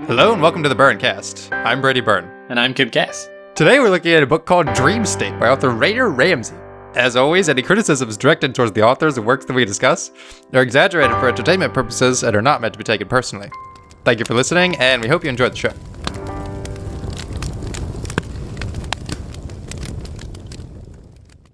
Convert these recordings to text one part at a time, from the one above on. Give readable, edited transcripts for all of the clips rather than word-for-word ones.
Hello and welcome to the BurnCast. I'm Brady Byrne. And I'm Kim Cass. Today we're looking at a book called Dream State by author Rayner Ramsay. As always, any criticisms directed towards the authors and works that we discuss are exaggerated for entertainment purposes and are not meant to be taken personally. Thank you for listening, and we hope you enjoyed the show.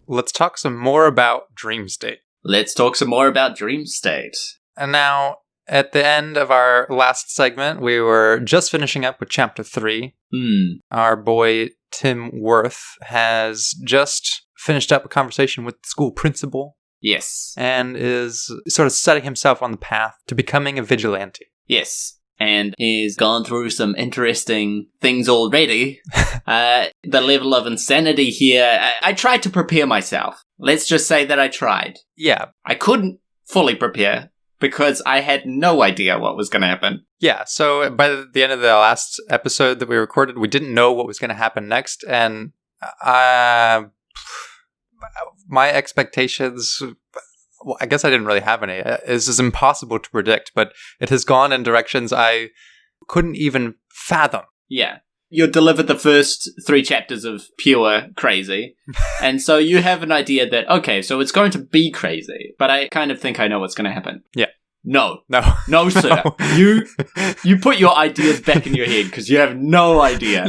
Let's talk some more about Dream State. Let's talk some more about Dream State. And now, at the end of our last segment, we were just finishing up with Chapter 3. Our boy, Tim Worth, has just finished up a conversation with the school principal. Yes. And is sort of setting himself on the path to becoming a vigilante. Yes. And he's gone through some interesting things already. The level of insanity here, I tried to prepare myself. Let's just say that I tried. Yeah. I couldn't fully prepare because I had no idea what was going to happen. Yeah, so by the end of the last episode that we recorded, we didn't know what was going to happen next, and my expectations, well, I guess I didn't really have any. This is impossible to predict, but it has gone in directions I couldn't even fathom. Yeah. You delivered the first 3 chapters of pure crazy, and so you have an idea that, okay, so it's going to be crazy, but I kind of think I know what's going to happen. Yeah. No, sir. You put your ideas back in your head because you have no idea.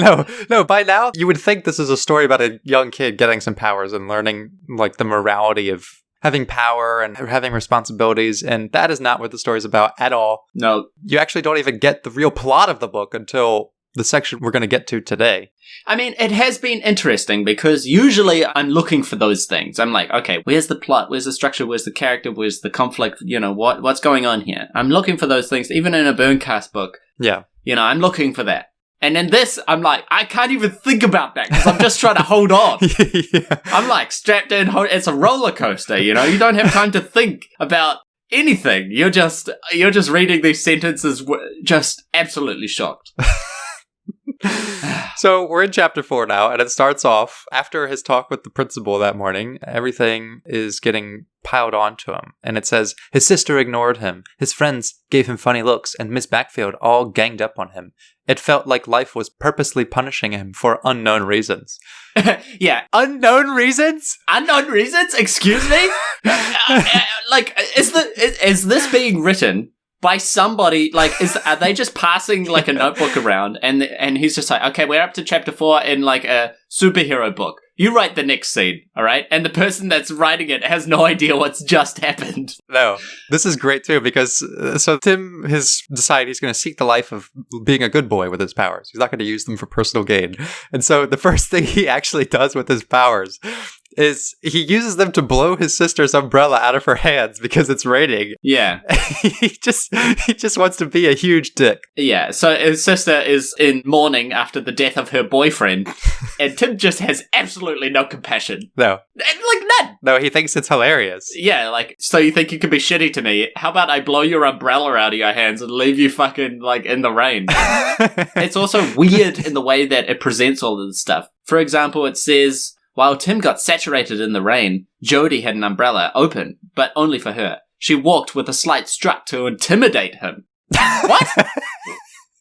No. By now, you would think this is a story about a young kid getting some powers and learning, like, the morality of having power and having responsibilities, and that is not what the story is about at all. No. You actually don't even get the real plot of the book until the section we're going to get to today. I mean, it has been interesting because usually I'm looking for those things. I'm like, okay, where's the plot? Where's the structure? Where's the character? Where's the conflict? You know, what's going on here? I'm looking for those things, even in a BurnCast book. Yeah. You know, I'm looking for that. And in this, I'm like, I can't even think about that because I'm just trying to hold on. Yeah. I'm like strapped in. It's a roller coaster, you know? You don't have time to think about anything. You're just reading these sentences just absolutely shocked. So we're in chapter 4 now, and it starts off after his talk with the principal that morning. Everything is getting piled onto him, and it says his sister ignored him, his friends gave him funny looks, and Miss Backfield all ganged up on him. It felt like life was purposely punishing him for unknown reasons. Yeah, unknown reasons? Unknown reasons? Excuse me? Like, is this being written by somebody, like, are they just passing, like, a notebook around, and he's just like, okay, we're up to chapter 4 in, like, a superhero book. You write the next scene, all right? And the person that's writing it has no idea what's just happened. No. This is great, too, because, so Tim has decided he's going to seek the life of being a good boy with his powers. He's not going to use them for personal gain. And so the first thing he actually does with his powers is he uses them to blow his sister's umbrella out of her hands because it's raining. Yeah. he just wants to be a huge dick. Yeah, so his sister is in mourning after the death of her boyfriend, and Tim just has absolutely no compassion. No. Like, none. No, he thinks it's hilarious. Yeah, like, so you think you can be shitty to me? How about I blow your umbrella out of your hands and leave you fucking, like, in the rain? It's also weird in the way that it presents all of this stuff. For example, it says, while Tim got saturated in the rain, Jody had an umbrella open, but only for her. She walked with a slight strut to intimidate him. What?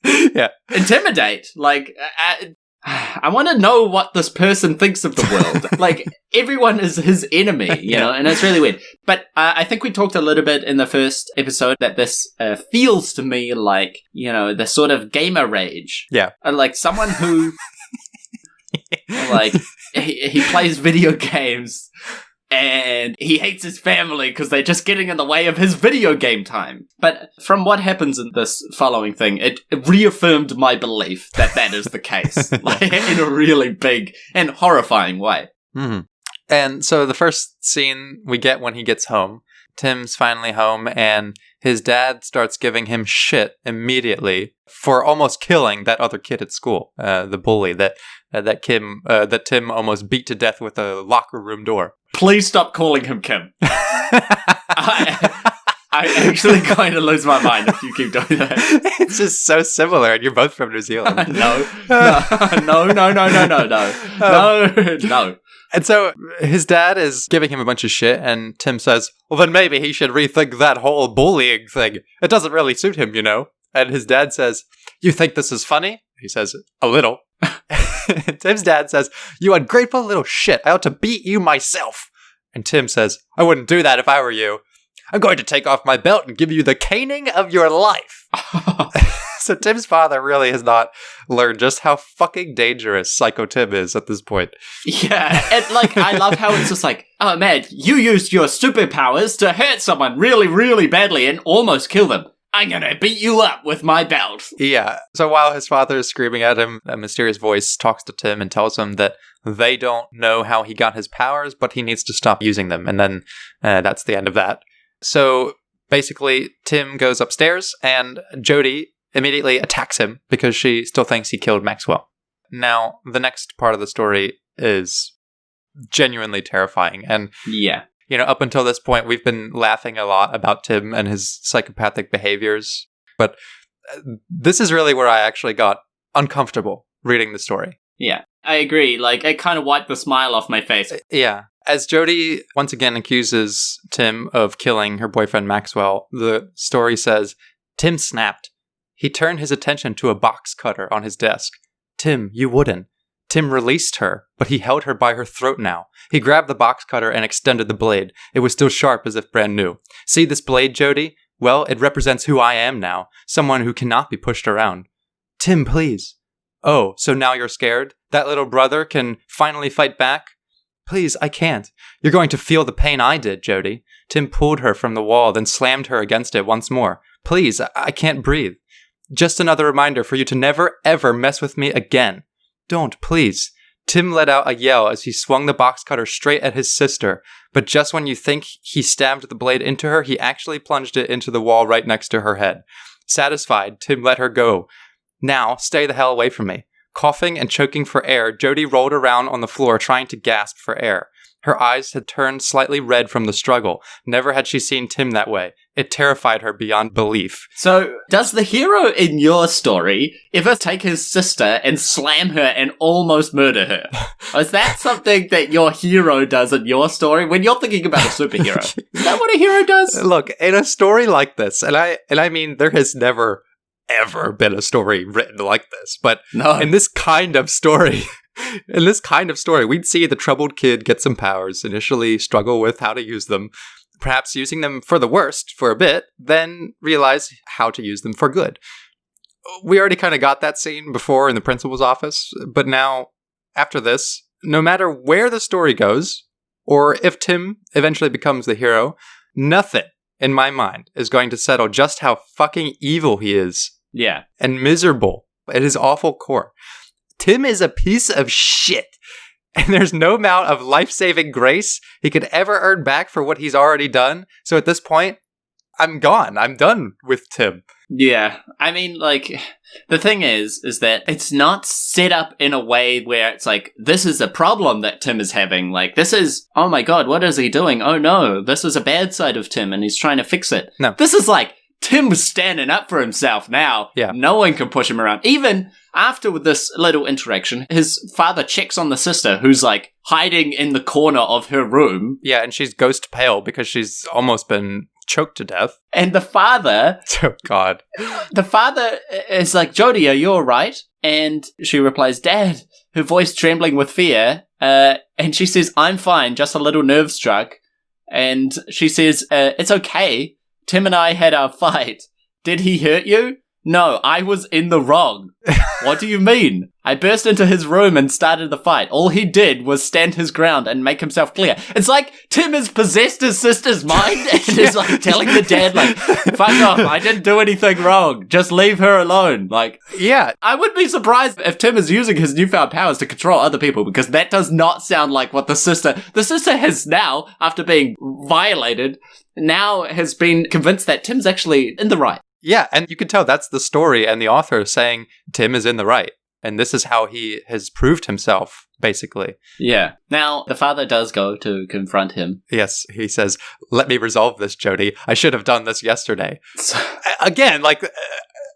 Yeah. Intimidate? Like, I want to know what this person thinks of the world. Like, everyone is his enemy, you know, and it's really weird. But I think we talked a little bit in the first episode that this feels to me like, you know, the sort of gamer rage. Yeah. Like someone who, like, he plays video games and he hates his family because they're just getting in the way of his video game time. But from what happens in this following thing, it reaffirmed my belief that that is the case, like, in a really big and horrifying way. Mm-hmm. And so the first scene we get when he gets home, Tim's finally home, and his dad starts giving him shit immediately for almost killing that other kid at school, the bully that Tim almost beat to death with a locker room door. Please stop calling him Kim. I'm actually going to lose my mind if you keep doing that. It's just so similar, and you're both from New Zealand. No. And so his dad is giving him a bunch of shit, and Tim says, well, then maybe he should rethink that whole bullying thing. It doesn't really suit him, you know? And his dad says, You think this is funny? He says, a little. Tim's dad says, you ungrateful little shit. I ought to beat you myself. And Tim says, I wouldn't do that if I were you. I'm going to take off my belt and give you the caning of your life. So Tim's father really has not learned just how fucking dangerous Psycho Tim is at this point. Yeah, and like, I love how it's just like, oh man, you used your superpowers to hurt someone really, really badly and almost kill them. I'm gonna beat you up with my belt. Yeah, so while his father is screaming at him, a mysterious voice talks to Tim and tells him that they don't know how he got his powers, but he needs to stop using them. And then that's the end of that. So basically, Tim goes upstairs and Jody immediately attacks him because she still thinks he killed Maxwell. Now, the next part of the story is genuinely terrifying. And, you know, up until this point, we've been laughing a lot about Tim and his psychopathic behaviors. But this is really where I actually got uncomfortable reading the story. Yeah, I agree. Like, it kind of wiped the smile off my face. Yeah. As Jody once again accuses Tim of killing her boyfriend Maxwell, the story says, Tim snapped. He turned his attention to a box cutter on his desk. Tim, you wouldn't. Tim released her, but he held her by her throat now. He grabbed the box cutter and extended the blade. It was still sharp as if brand new. See this blade, Jody? Well, it represents who I am now. Someone who cannot be pushed around. Tim, please. Oh, so now you're scared? That little brother can finally fight back? Please, I can't. You're going to feel the pain I did, Jody. Tim pulled her from the wall, then slammed her against it once more. Please, I can't breathe. Just another reminder for you to never, ever mess with me again. Don't, please. Tim let out a yell as he swung the box cutter straight at his sister, but just when you think he stabbed the blade into her, he actually plunged it into the wall right next to her head. Satisfied, Tim let her go. Now, stay the hell away from me. Coughing and choking for air, Jody rolled around on the floor trying to gasp for air. Her eyes had turned slightly red from the struggle. Never had she seen Tim that way. It terrified her beyond belief. So, does the hero in your story ever take his sister and slam her and almost murder her? Is that something that your hero does in your story when you're thinking about a superhero? Is that what a hero does? Look, in a story like this, and I mean, there has never, ever been a story written like this, but no. In this kind of story... we'd see the troubled kid get some powers, initially struggle with how to use them, perhaps using them for the worst for a bit, then realize how to use them for good. We already kind of got that scene before in the principal's office, but now, after this, no matter where the story goes, or if Tim eventually becomes the hero, nothing, in my mind, is going to settle just how fucking evil he is. Yeah. And miserable at his awful core. Tim is a piece of shit, and there's no amount of life-saving grace he could ever earn back for what he's already done. So at this point, I'm gone. I'm done with Tim. Yeah. I mean, like, the thing is that it's not set up in a way where it's like, this is a problem that Tim is having. Like, this is, oh my god, what is he doing? Oh no, this is a bad side of Tim, and he's trying to fix it. No. This is like, Tim was standing up for himself now. Yeah. No one can push him around. Even after this little interaction, his father checks on the sister who's like hiding in the corner of her room. Yeah, and she's ghost pale because she's almost been choked to death. And the father... Oh, God. The father is like, Jody, are you all right? And she replies, Dad, her voice trembling with fear. And she says, I'm fine, just a little nerve struck. And she says, it's okay. Tim and I had our fight. Did he hurt you? No, I was in the wrong. What do you mean? I burst into his room and started the fight. All he did was stand his ground and make himself clear. It's like Tim has possessed his sister's mind and is like telling the dad, like, fuck off, I didn't do anything wrong. Just leave her alone. Like, yeah. I would be surprised if Tim is using his newfound powers to control other people, because that does not sound like what the sister has now, after being violated, now has been convinced that Tim's actually in the right. Yeah, and you can tell that's the story and the author saying Tim is in the right. And this is how he has proved himself, basically. Yeah. Now, the father does go to confront him. Yes, he says, let me resolve this, Jody. I should have done this yesterday. Again, like,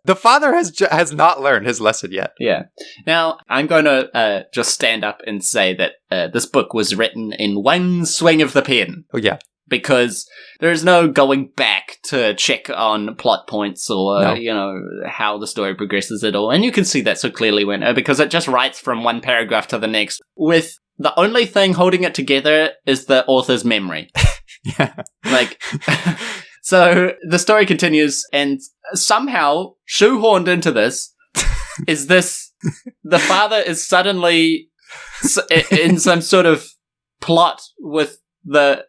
the father has not learned his lesson yet. Yeah. Now, I'm going to just stand up and say that this book was written in one swing of the pen. Oh, yeah. because there is no going back to check on plot points or, how the story progresses at all. And you can see that so clearly because it just writes from one paragraph to the next with the only thing holding it together is the author's memory. Yeah. So the story continues, and somehow shoehorned into this is the father is suddenly in some sort of plot with the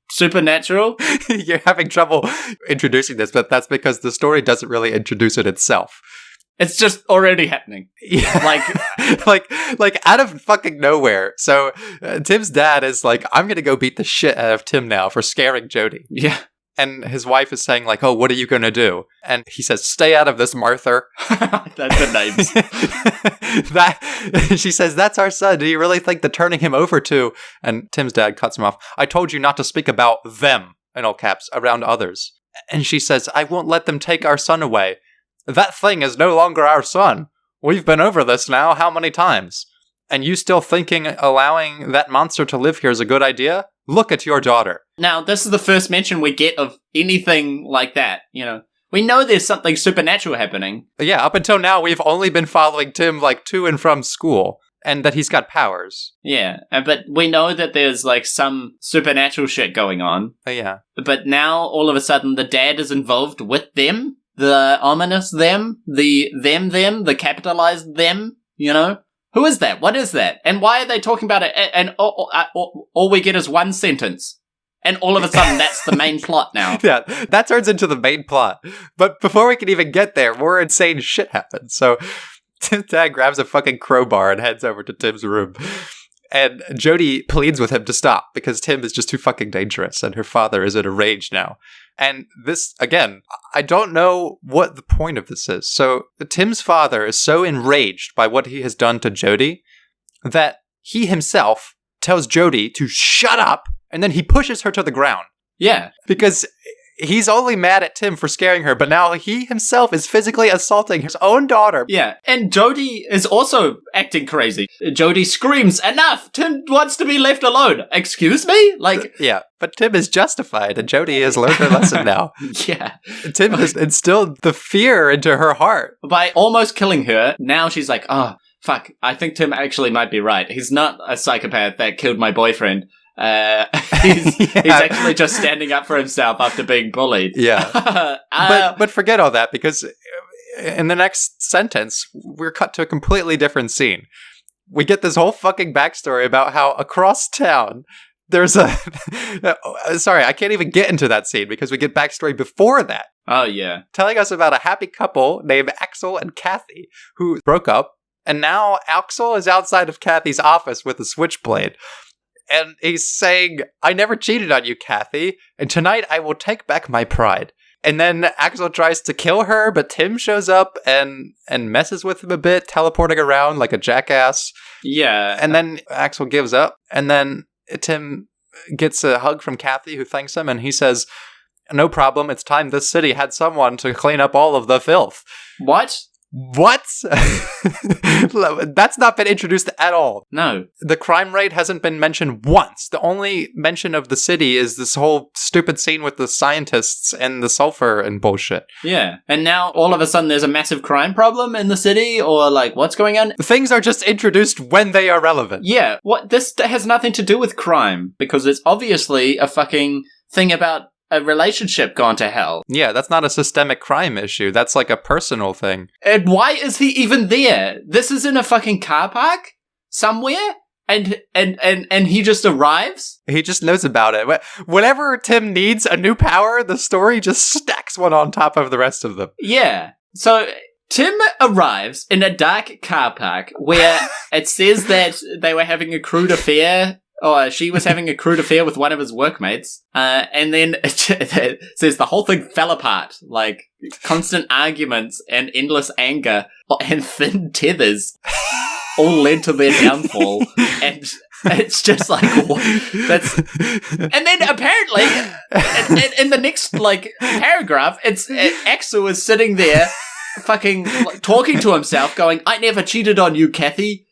supernatural. You're having trouble introducing this, but that's because the story doesn't really introduce it itself. It's just already happening. Yeah. like out of fucking nowhere. So Tim's dad is like, I'm going to go beat the shit out of Tim now for scaring Jody. Yeah. And his wife is saying like, oh, what are you going to do? And he says, stay out of this, Martha. That's the names. She says, that's our son. Do you really think that turning him over to? And Tim's dad cuts him off. I told you not to speak about them, in all caps, around others. And she says, I won't let them take our son away. That thing is no longer our son. We've been over this now how many times? And you still thinking allowing that monster to live here is a good idea? Look at your daughter. Now, this is the first mention we get of anything like that, We know there's something supernatural happening. Yeah, up until now, we've only been following Tim, to and from school, and that he's got powers. Yeah, but we know that there's, some supernatural shit going on. Yeah. But now, all of a sudden, the dad is involved with them, the ominous them, the capitalized them, Who is that? What is that? And why are they talking about it? And all we get is one sentence. And all of a sudden, that's the main plot now. Yeah, that turns into the main plot. But before we can even get there, more insane shit happens. So Tim's dad grabs a fucking crowbar and heads over to Tim's room. And Jody pleads with him to stop because Tim is just too fucking dangerous and her father is in a rage now. And this, again, I don't know what the point of this is. So Tim's father is so enraged by what he has done to Jody that he himself tells Jody to shut up and then he pushes her to the ground. Yeah. Because he's only mad at Tim for scaring her, but now he himself is physically assaulting his own daughter. Yeah, and Jody is also acting crazy. Jody screams, enough! Tim wants to be left alone. Excuse me? Yeah, but Tim is justified, and Jody has learned her lesson now. Yeah. Tim has instilled the fear into her heart. By almost killing her, now she's like, oh, fuck, I think Tim actually might be right. He's not a psychopath that killed my boyfriend. He's actually just standing up for himself after being bullied. Yeah. But forget all that, because in the next sentence, we're cut to a completely different scene. We get this whole fucking backstory about how across town there's sorry, I can't even get into that scene because we get backstory before that. Oh, yeah. Telling us about a happy couple named Axel and Kathy who broke up, and now Axel is outside of Kathy's office with a switchblade. And he's saying, I never cheated on you, Kathy, and tonight I will take back my pride. And then Axel tries to kill her, but Tim shows up and messes with him a bit, teleporting around like a jackass. Yeah. And then Axel gives up, and then Tim gets a hug from Kathy, who thanks him, and he says, no problem, it's time this city had someone to clean up all of the filth. What? That's not been introduced at all. No. The crime rate hasn't been mentioned once. The only mention of the city is this whole stupid scene with the scientists and the sulfur and bullshit. Yeah. And now all of a sudden there's a massive crime problem in the city, or what's going on? Things are just introduced when they are relevant. Yeah. This has nothing to do with crime, because it's obviously a fucking thing about a relationship gone to hell. Yeah, that's not a systemic crime issue. That's a personal thing. And why is he even there? This is in a fucking car park somewhere, and he just arrives? He just knows about it. Whenever Tim needs a new power, the story just stacks one on top of the rest of them. Yeah. So Tim arrives in a dark car park where it says that they were having a crude affair. Oh, she was having a crude affair with one of his workmates. And then it says the whole thing fell apart. Constant arguments and endless anger and thin tethers all led to their downfall. And it's just what? And then apparently, in the next, paragraph, Axel is sitting there fucking talking to himself going, I never cheated on you, Kathy.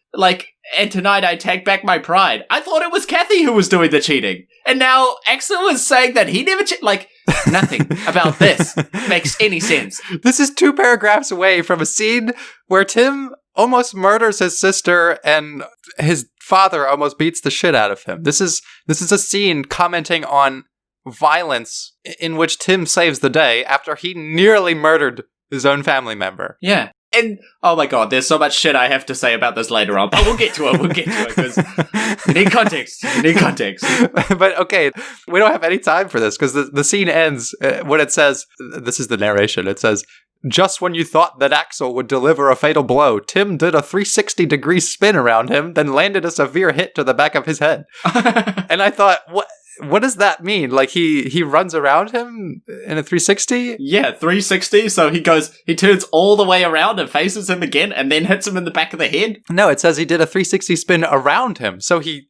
And tonight I take back my pride. I thought it was Kathy who was doing the cheating. And now Axel is saying that he never like, nothing about this makes any sense. This is 2 paragraphs away from a scene where Tim almost murders his sister and his father almost beats the shit out of him. This is a scene commenting on violence in which Tim saves the day after he nearly murdered his own family member. Yeah. And, oh my god, there's so much shit I have to say about this later on. But we'll get to it, because we need context. But okay, we don't have any time for this, because the scene ends when it says, this is the narration, it says, just when you thought that Axel would deliver a fatal blow, Tim did a 360-degree spin around him, then landed a severe hit to the back of his head. And I thought, what does that mean? Like, he runs around him in a 360? Yeah, 360. So he turns all the way around and faces him again and then hits him in the back of the head? No, it says he did a 360 spin around him. So he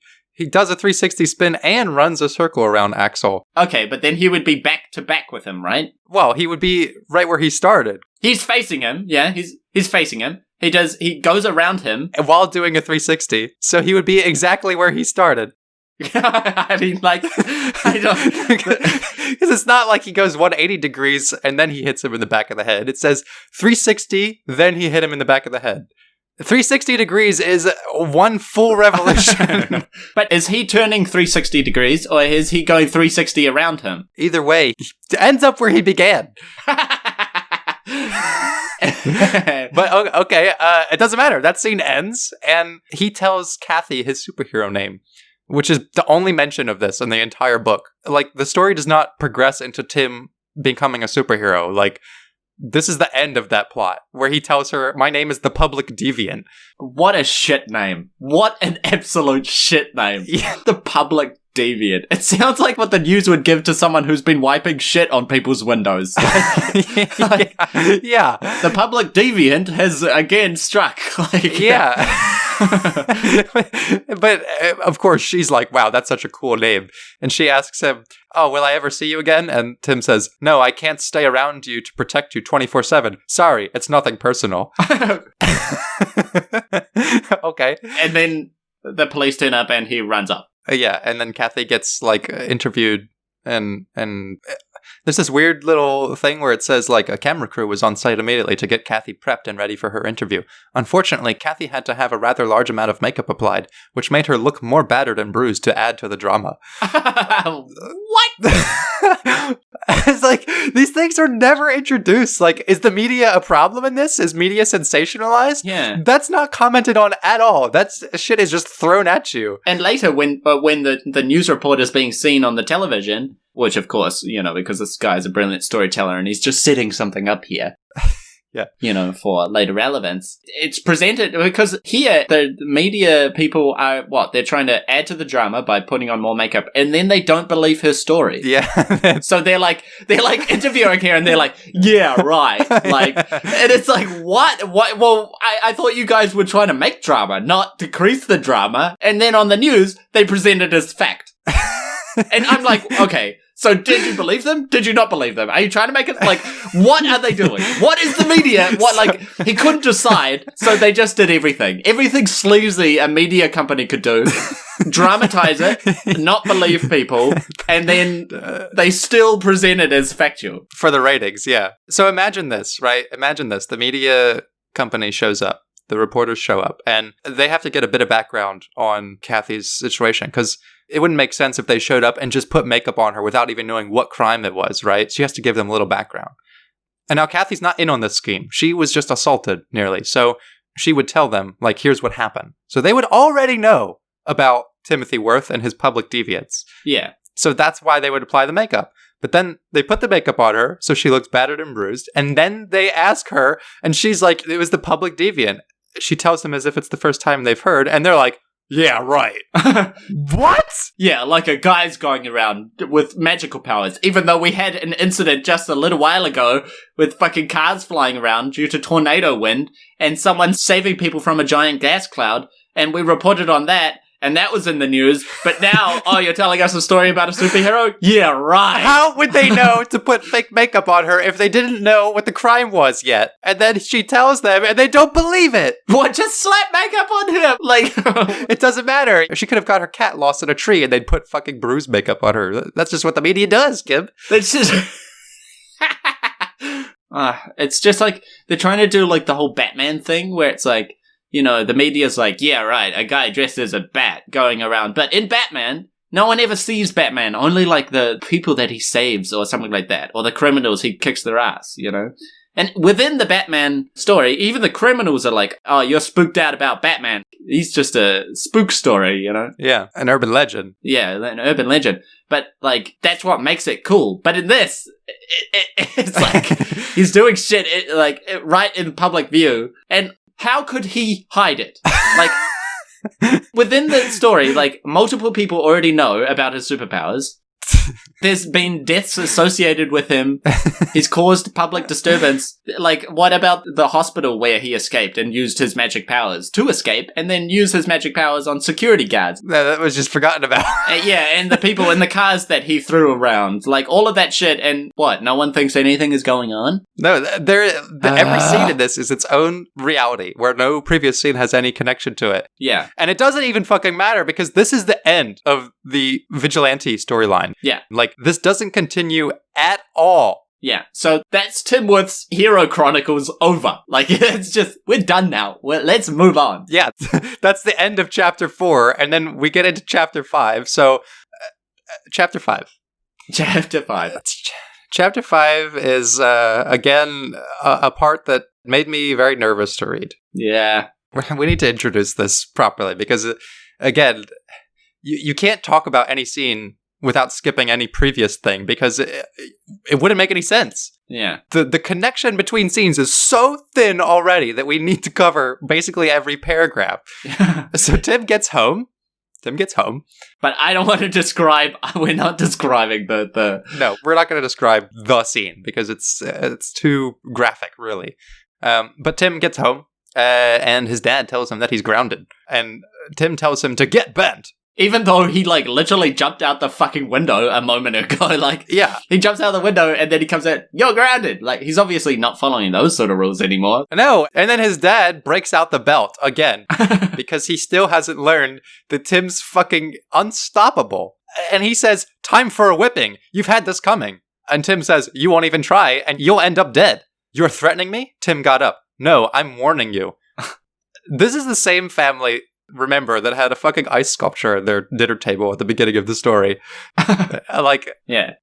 does a 360 spin and runs a circle around Axel. Okay, but then he would be back to back with him, right? Well, he would be right where he started. He's facing him. Yeah, he's facing him. He goes around him. While doing a 360. So he would be exactly where he started. I mean, like, I don't... Because it's not like he goes 180 degrees and then he hits him in the back of the head. It says 360, then he hit him in the back of the head. 360 degrees is one full revolution. But is he turning 360 degrees, or is he going 360 around him? Either way, he ends up where he began. But okay, it doesn't matter. That scene ends, and he tells Kathy his superhero name, which is the only mention of this in the entire book. Like, the story does not progress into Tim becoming a superhero. Like, this is the end of that plot, where he tells her, my name is the Public Deviant. What a shit name. What an absolute shit name. Yeah. The Public Deviant. It sounds like what the news would give to someone who's been wiping shit on people's windows. Yeah. The Public Deviant has again struck. Yeah. But of course she's like, wow, that's such a cool name. And she asks him, oh, will I ever see you again? And Tim says, no, I can't stay around you to protect you 24/7. Sorry, it's nothing personal. Okay. And then the police turn up and he runs up. Yeah, and then Kathy gets, like, interviewed, and there's this weird little thing where it says, like, a camera crew was on site immediately to get Kathy prepped and ready for her interview. Unfortunately, Kathy had to have a rather large amount of makeup applied, which made her look more battered and bruised to add to the drama. What? It's like, these things are never introduced. Like, is the media a problem in this? Is media sensationalized? Yeah. That's not commented on at all. That shit is just thrown at you. And later, when the news report is being seen on the television, which of course, because this guy is a brilliant storyteller and he's just setting something up here. Yeah. For later relevance. It's presented because here the media people are they're trying to add to the drama by putting on more makeup, and then they don't believe her story. Yeah. So they're like interviewing her and they're like, yeah, right. Like, and it's like, what? Well, I thought you guys were trying to make drama, not decrease the drama. And then on the news, they present it as fact. And I'm like, okay, so did you believe them? Did you not believe them? Are you trying to make it, like, what are they doing? What is the media? He couldn't decide, so they just did everything. Everything sleazy a media company could do. Dramatize it, not believe people, and then they still present it as factual. For the ratings, yeah. So imagine this, right? Imagine this. The media company shows up. The reporters show up, and they have to get a bit of background on Kathy's situation, because it wouldn't make sense if they showed up and just put makeup on her without even knowing what crime it was, right? She has to give them a little background. And now Kathy's not in on this scheme. She was just assaulted, nearly. So she would tell them, like, here's what happened. So they would already know about Timothy Worth and his public deviance. Yeah. So that's why they would apply the makeup. But then they put the makeup on her, so she looks battered and bruised. And then they ask her, and she's like, it was the public deviant. She tells them as if it's the first time they've heard, and they're like, yeah, right. What? Yeah, like a guy's going around with magical powers, even though we had an incident just a little while ago with fucking cars flying around due to tornado wind and someone saving people from a giant gas cloud, and we reported on that, And that was in the news. But now, you're telling us a story about a superhero? Yeah, right. How would they know to put fake makeup on her if they didn't know what the crime was yet? And then she tells them and they don't believe it. What? Just slap makeup on him? Like, it doesn't matter. She could have got her cat lost in a tree and they'd put fucking bruise makeup on her. That's just what the media does, Kim. It's just... it's just like, they're trying to do like the whole Batman thing where it's like, you know, the media's like, yeah, right, a guy dressed as a bat going around. But in Batman, no one ever sees Batman. Only, like, the people that he saves or something like that. Or the criminals he kicks their ass, you know? And within the Batman story, even the criminals are like, oh, you're spooked out about Batman. He's just a spook story, you know? Yeah, an urban legend. Yeah, an urban legend. But, like, that's what makes it cool. But in this, it's like, he's doing shit, right in public view. And how could he hide it? Like, within the story, like, multiple people already know about his superpowers. There's been deaths associated with him. He's caused public disturbance. Like, what about the hospital where he escaped and used his magic powers to escape and then use his magic powers on security guards? No, that was just forgotten about. Yeah, and the people in the cars that he threw around. Like, all of that shit, and what? No one thinks anything is going on? No, every scene in this is its own reality, where no previous scene has any connection to it. Yeah. And it doesn't even fucking matter, because this is the end of the vigilante storyline. Yeah. Like, this doesn't continue at all. Yeah, so that's Tim Worth's Hero Chronicles over. Like, it's just, we're done now. Let's move on. Yeah, that's the end of Chapter 4, and then we get into Chapter 5. So, Chapter 5. Chapter 5. Chapter 5 is, again, a part that made me very nervous to read. Yeah. We need to introduce this properly, because, again, you can't talk about any scene without skipping any previous thing, because it wouldn't make any sense. Yeah. The connection between scenes is so thin already that we need to cover basically every paragraph. So Tim gets home. But I don't want to describe, we're not describing the... No, we're not going to describe the scene, because it's too graphic, really. But Tim gets home, and his dad tells him that he's grounded. And Tim tells him to get bent. Even though he, like, literally jumped out the fucking window a moment ago. Like, yeah. He jumps out the window and then he comes out, you're grounded. Like, he's obviously not following those sort of rules anymore. No, and then his dad breaks out the belt again. Because he still hasn't learned that Tim's fucking unstoppable. And he says, time for a whipping. You've had this coming. And Tim says, you won't even try and you'll end up dead. You're threatening me? Tim got up. No, I'm warning you. This is the same family... Remember, that had a fucking ice sculpture at their dinner table at the beginning of the story. Like, yeah.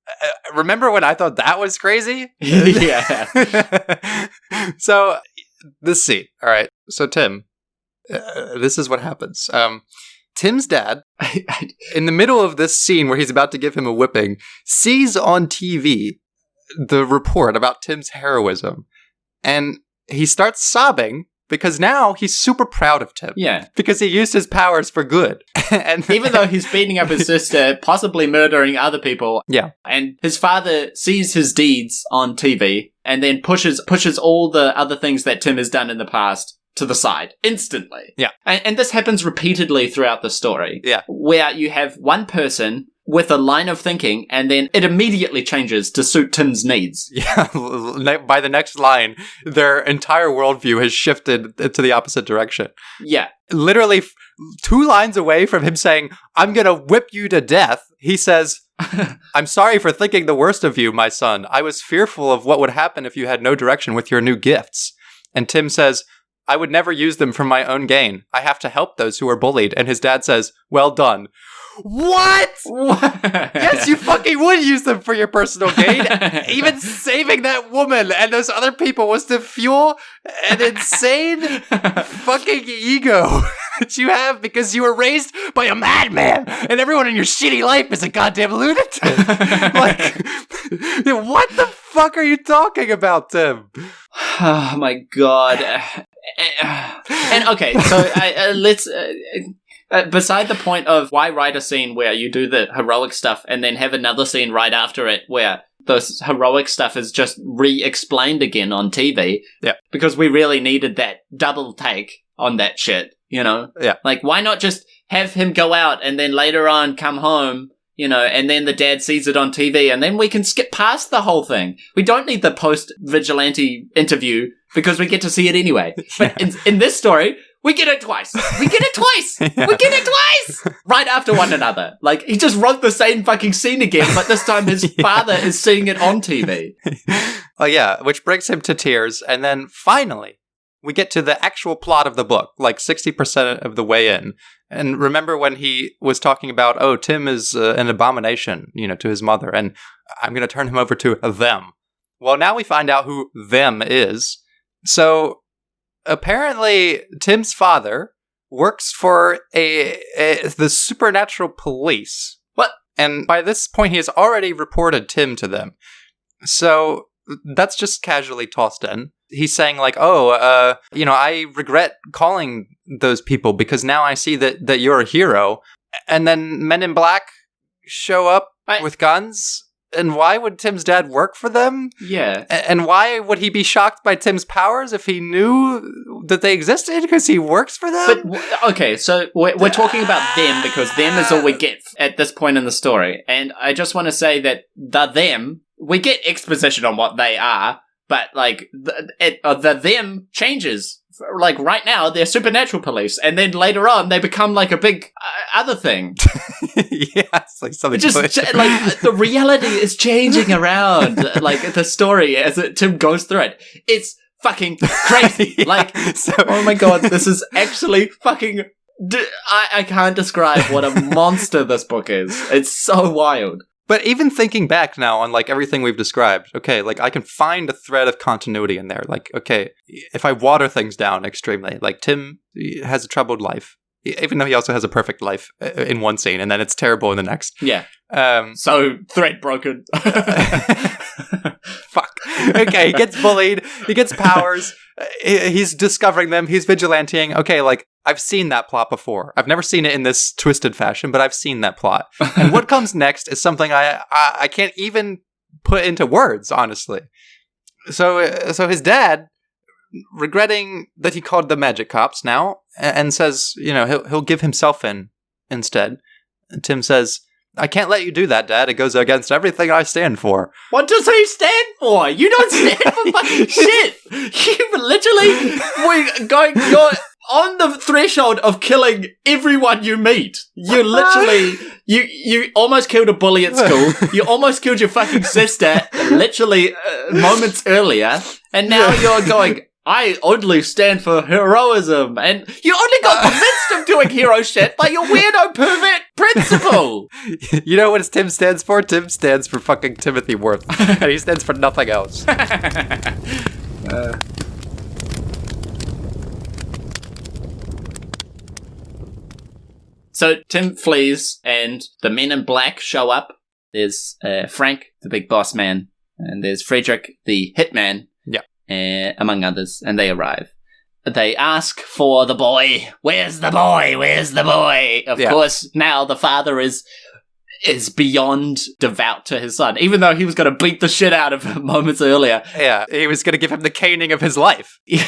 Remember when I thought that was crazy? Yeah. So, this scene. All right. So, Tim, this is what happens. Tim's dad, in the middle of this scene where he's about to give him a whipping, sees on TV the report about Tim's heroism. And he starts sobbing. Because now he's super proud of Tim. Yeah. Because he used his powers for good. And even though he's beating up his sister, possibly murdering other people. Yeah. And his father sees his deeds on TV and then pushes all the other things that Tim has done in the past to the side instantly. Yeah. And this happens repeatedly throughout the story. Yeah. Where you have one person with a line of thinking, and then it immediately changes to suit Tim's needs. Yeah, by the next line, their entire worldview has shifted to the opposite direction. Yeah. Literally 2 lines away from him saying, I'm gonna whip you to death, he says, I'm sorry for thinking the worst of you, my son. I was fearful of what would happen if you had no direction with your new gifts. And Tim says, I would never use them for my own gain. I have to help those who are bullied. And his dad says, well done. What? Yes, you fucking would use them for your personal gain. Even saving that woman and those other people was to fuel an insane fucking ego that you have because you were raised by a madman and everyone in your shitty life is a goddamn lunatic. Like, what the fuck are you talking about, Tim? Oh my god. And okay, so let's... beside the point of why write a scene where you do the heroic stuff and then have another scene right after it where this heroic stuff is just re-explained again on TV. Yeah. Because we really needed that double take on that shit, you know? Yeah. Like, why not just have him go out and then later on come home, and then the dad sees it on TV, and then we can skip past the whole thing. We don't need the post-vigilante interview because we get to see it anyway. But in this story, we get it twice. Right after one another. Like, he just wrote the same fucking scene again, but this time his father is seeing it on TV. Oh, yeah, which brings him to tears. And then finally, we get to the actual plot of the book, like 60% of the way in. And remember when he was talking about, Tim is an abomination, to his mother, and I'm going to turn him over to them. Well, now we find out who them is. So apparently, Tim's father works for the supernatural police. What? And by this point, he has already reported Tim to them. So that's just casually tossed in. He's saying like, I regret calling those people because now I see that you're a hero. And then Men in Black show up with guns. And why would Tim's dad work for them? Yeah. And why would he be shocked by Tim's powers if he knew that they existed because he works for them? But, okay, so we're talking about them because them is all we get at this point in the story. And I just want to say that we get exposition on what they are, but like the them changes. Like right now, they're supernatural police, and then later on, they become like a big other thing. Yeah, it's like something. Like the reality is changing around, like the story as Tim goes through it. It's fucking crazy. Yeah, like, oh my god, this is actually fucking. I can't describe what a monster this book is. It's so wild. But even thinking back now on like everything we've described, okay, like I can find a thread of continuity in there. Like, okay, if I water things down extremely, like Tim has a troubled life, even though he also has a perfect life in one scene, and then it's terrible in the next. Yeah. So thread broken. Fuck. Okay, he gets bullied. He gets powers. He's discovering them. He's vigilanting. Okay, like I've seen that plot before. I've never seen it in this twisted fashion, but I've seen that plot. And what comes next is something I can't even put into words, honestly. So his dad, regretting that he called the magic cops now, and says, he'll give himself in instead. And Tim says, I can't let you do that, Dad. It goes against everything I stand for. What does he stand for? You don't stand for fucking shit. You literally, you're on the threshold of killing everyone you meet. You literally, you almost killed a bully at school. You almost killed your fucking sister literally moments earlier. And now you're going, I only stand for heroism, and you only got convinced of doing hero shit by your weirdo pervert principal. You know what Tim stands for? Tim stands for fucking Timothy Worth, and he stands for nothing else. So Tim flees, and the Men in Black show up. There's Frank, the big boss man, and there's Frederick, the hitman. Among others, and they arrive. They ask for the boy. Where's the boy? Where's the boy? Of course, now the father is beyond devout to his son, even though he was going to beat the shit out of him moments earlier. Yeah, he was going to give him the caning of his life. Yeah,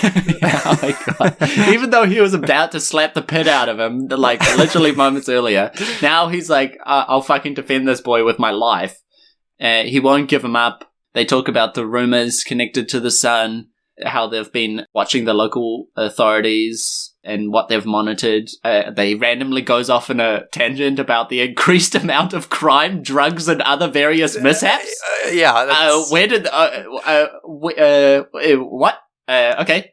oh my god. Even though he was about to slap the pit out of him, like literally moments earlier, now he's like, I'll fucking defend this boy with my life. He won't give him up. They talk about the rumors connected to the son, how they've been watching the local authorities and what they've monitored. They randomly goes off in a tangent about the increased amount of crime, drugs, and other various mishaps. Where did... what? Okay.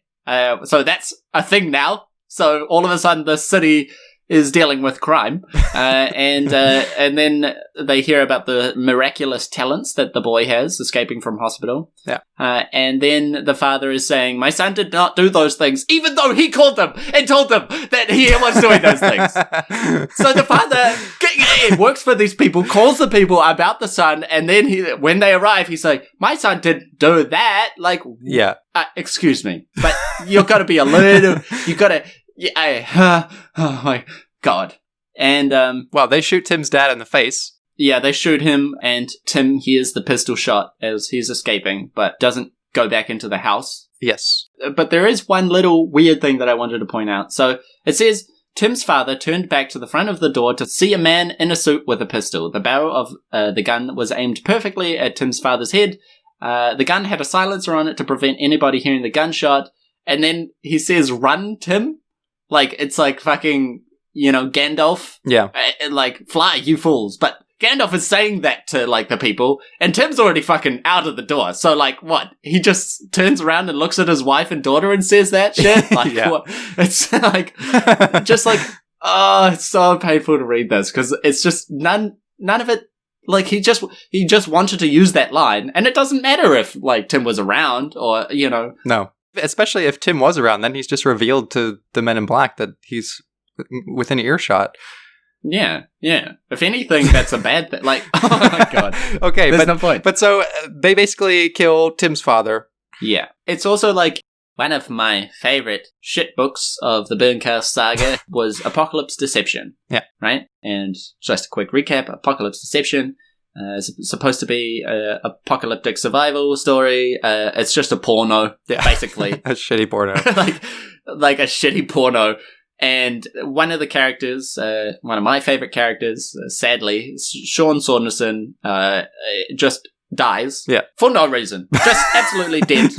So that's a thing now. So all of a sudden the city is dealing with crime, and then they hear about the miraculous talents that the boy has escaping from hospital. Yeah. And then the father is saying, my son did not do those things, even though he called them and told them that he was doing those things. So the father works for these people, calls the people about the son, and then when they arrive, he's like, my son didn't do that. Like, yeah. Excuse me, but you've got to be a little, you've got to, oh my god. And, they shoot Tim's dad in the face. Yeah, they shoot him, and Tim hears the pistol shot as he's escaping, but doesn't go back into the house. Yes. But there is one little weird thing that I wanted to point out. So, it says, Tim's father turned back to the front of the door to see a man in a suit with a pistol. The barrel of the gun was aimed perfectly at Tim's father's head. The gun had a silencer on it to prevent anybody hearing the gunshot. And then he says, "Run, Tim." Like, it's like fucking, Gandalf. Yeah. Like, "Fly, you fools." But Gandalf is saying that to, like, the people, and Tim's already fucking out of the door. So, like, what? He just turns around and looks at his wife and daughter and says that shit? Like, what? It's like, just like, oh, it's so painful to read this, because it's just none of it. Like, he just wanted to use that line, and it doesn't matter if, like, Tim was around or, No. Especially if Tim was around, then he's just revealed to the Men in Black that he's within earshot. Yeah. If anything, that's a bad thing. Like, oh my god. Okay, there's no point. But so they basically kill Tim's father. Yeah. It's also like one of my favorite shit books of the BurnCast saga was Apocalypse Deception. Yeah. Right? And just a quick recap, Apocalypse Deception is supposed to be an apocalyptic survival story. It's just a porno, basically. A shitty porno. like a shitty porno. And one of the characters, one of my favorite characters, sadly, Sean Saunderson, just dies. Yeah. For no reason. Just absolutely dead.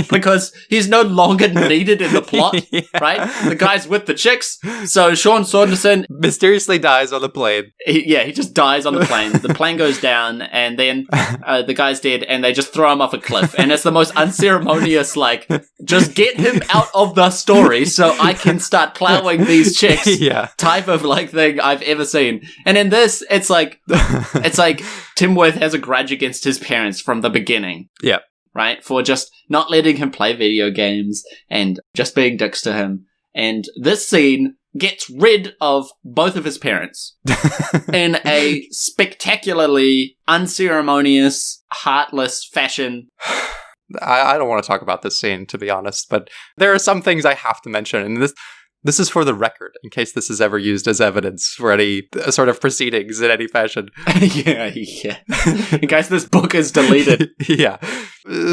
Because he's no longer needed in the plot, Yeah. right? The guy's with the chicks. So Sean Saunderson mysteriously dies on the plane. He just dies on the plane. The plane goes down, and then the guy's dead, and they just throw him off a cliff. And it's the most unceremonious, like, just get him out of the story so I can start plowing these chicks type of, like, thing I've ever seen. And in this, it's like Tim Worth has a grudge against his parents from the beginning. Yeah. Right? For just not letting him play video games and just being dicks to him. And this scene gets rid of both of his parents in a spectacularly unceremonious, heartless fashion. I don't want to talk about this scene, to be honest, but there are some things I have to mention, and this is for the record, in case this is ever used as evidence for any sort of proceedings in any fashion. Yeah. In case this book is deleted. Yeah.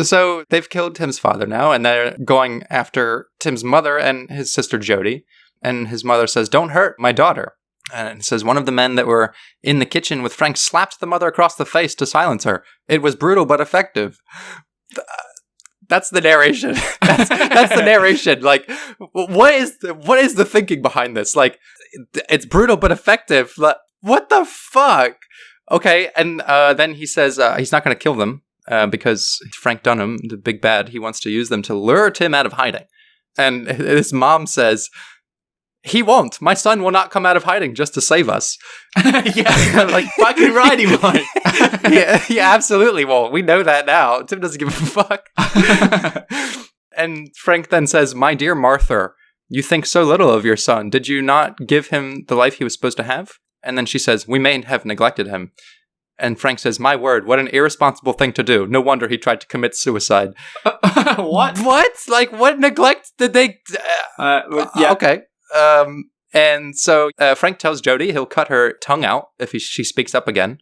So they've killed Tim's father now, and they're going after Tim's mother and his sister Jody. And his mother says, "Don't hurt my daughter." And it says, "One of the men that were in the kitchen with Frank slapped the mother across the face to silence her. It was brutal but effective." That's the narration. That's the narration. Like, what is the thinking behind this? Like, it's brutal but effective. Like, what the fuck? Okay, and then he says he's not going to kill them because Frank Dunham, the big bad, he wants to use them to lure Tim out of hiding. And his mom says, "He won't. My son will not come out of hiding just to save us." Yeah, like, fucking right he won't. He absolutely won't. We know that now. Tim doesn't give a fuck. And Frank then says, "My dear Martha, you think so little of your son. Did you not give him the life he was supposed to have?" And then she says, "We may have neglected him." And Frank says, "My word, what an irresponsible thing to do. No wonder he tried to commit suicide." What? What? Like, what neglect did they... Yeah. Okay. And so Frank tells Jody he'll cut her tongue out if she speaks up again,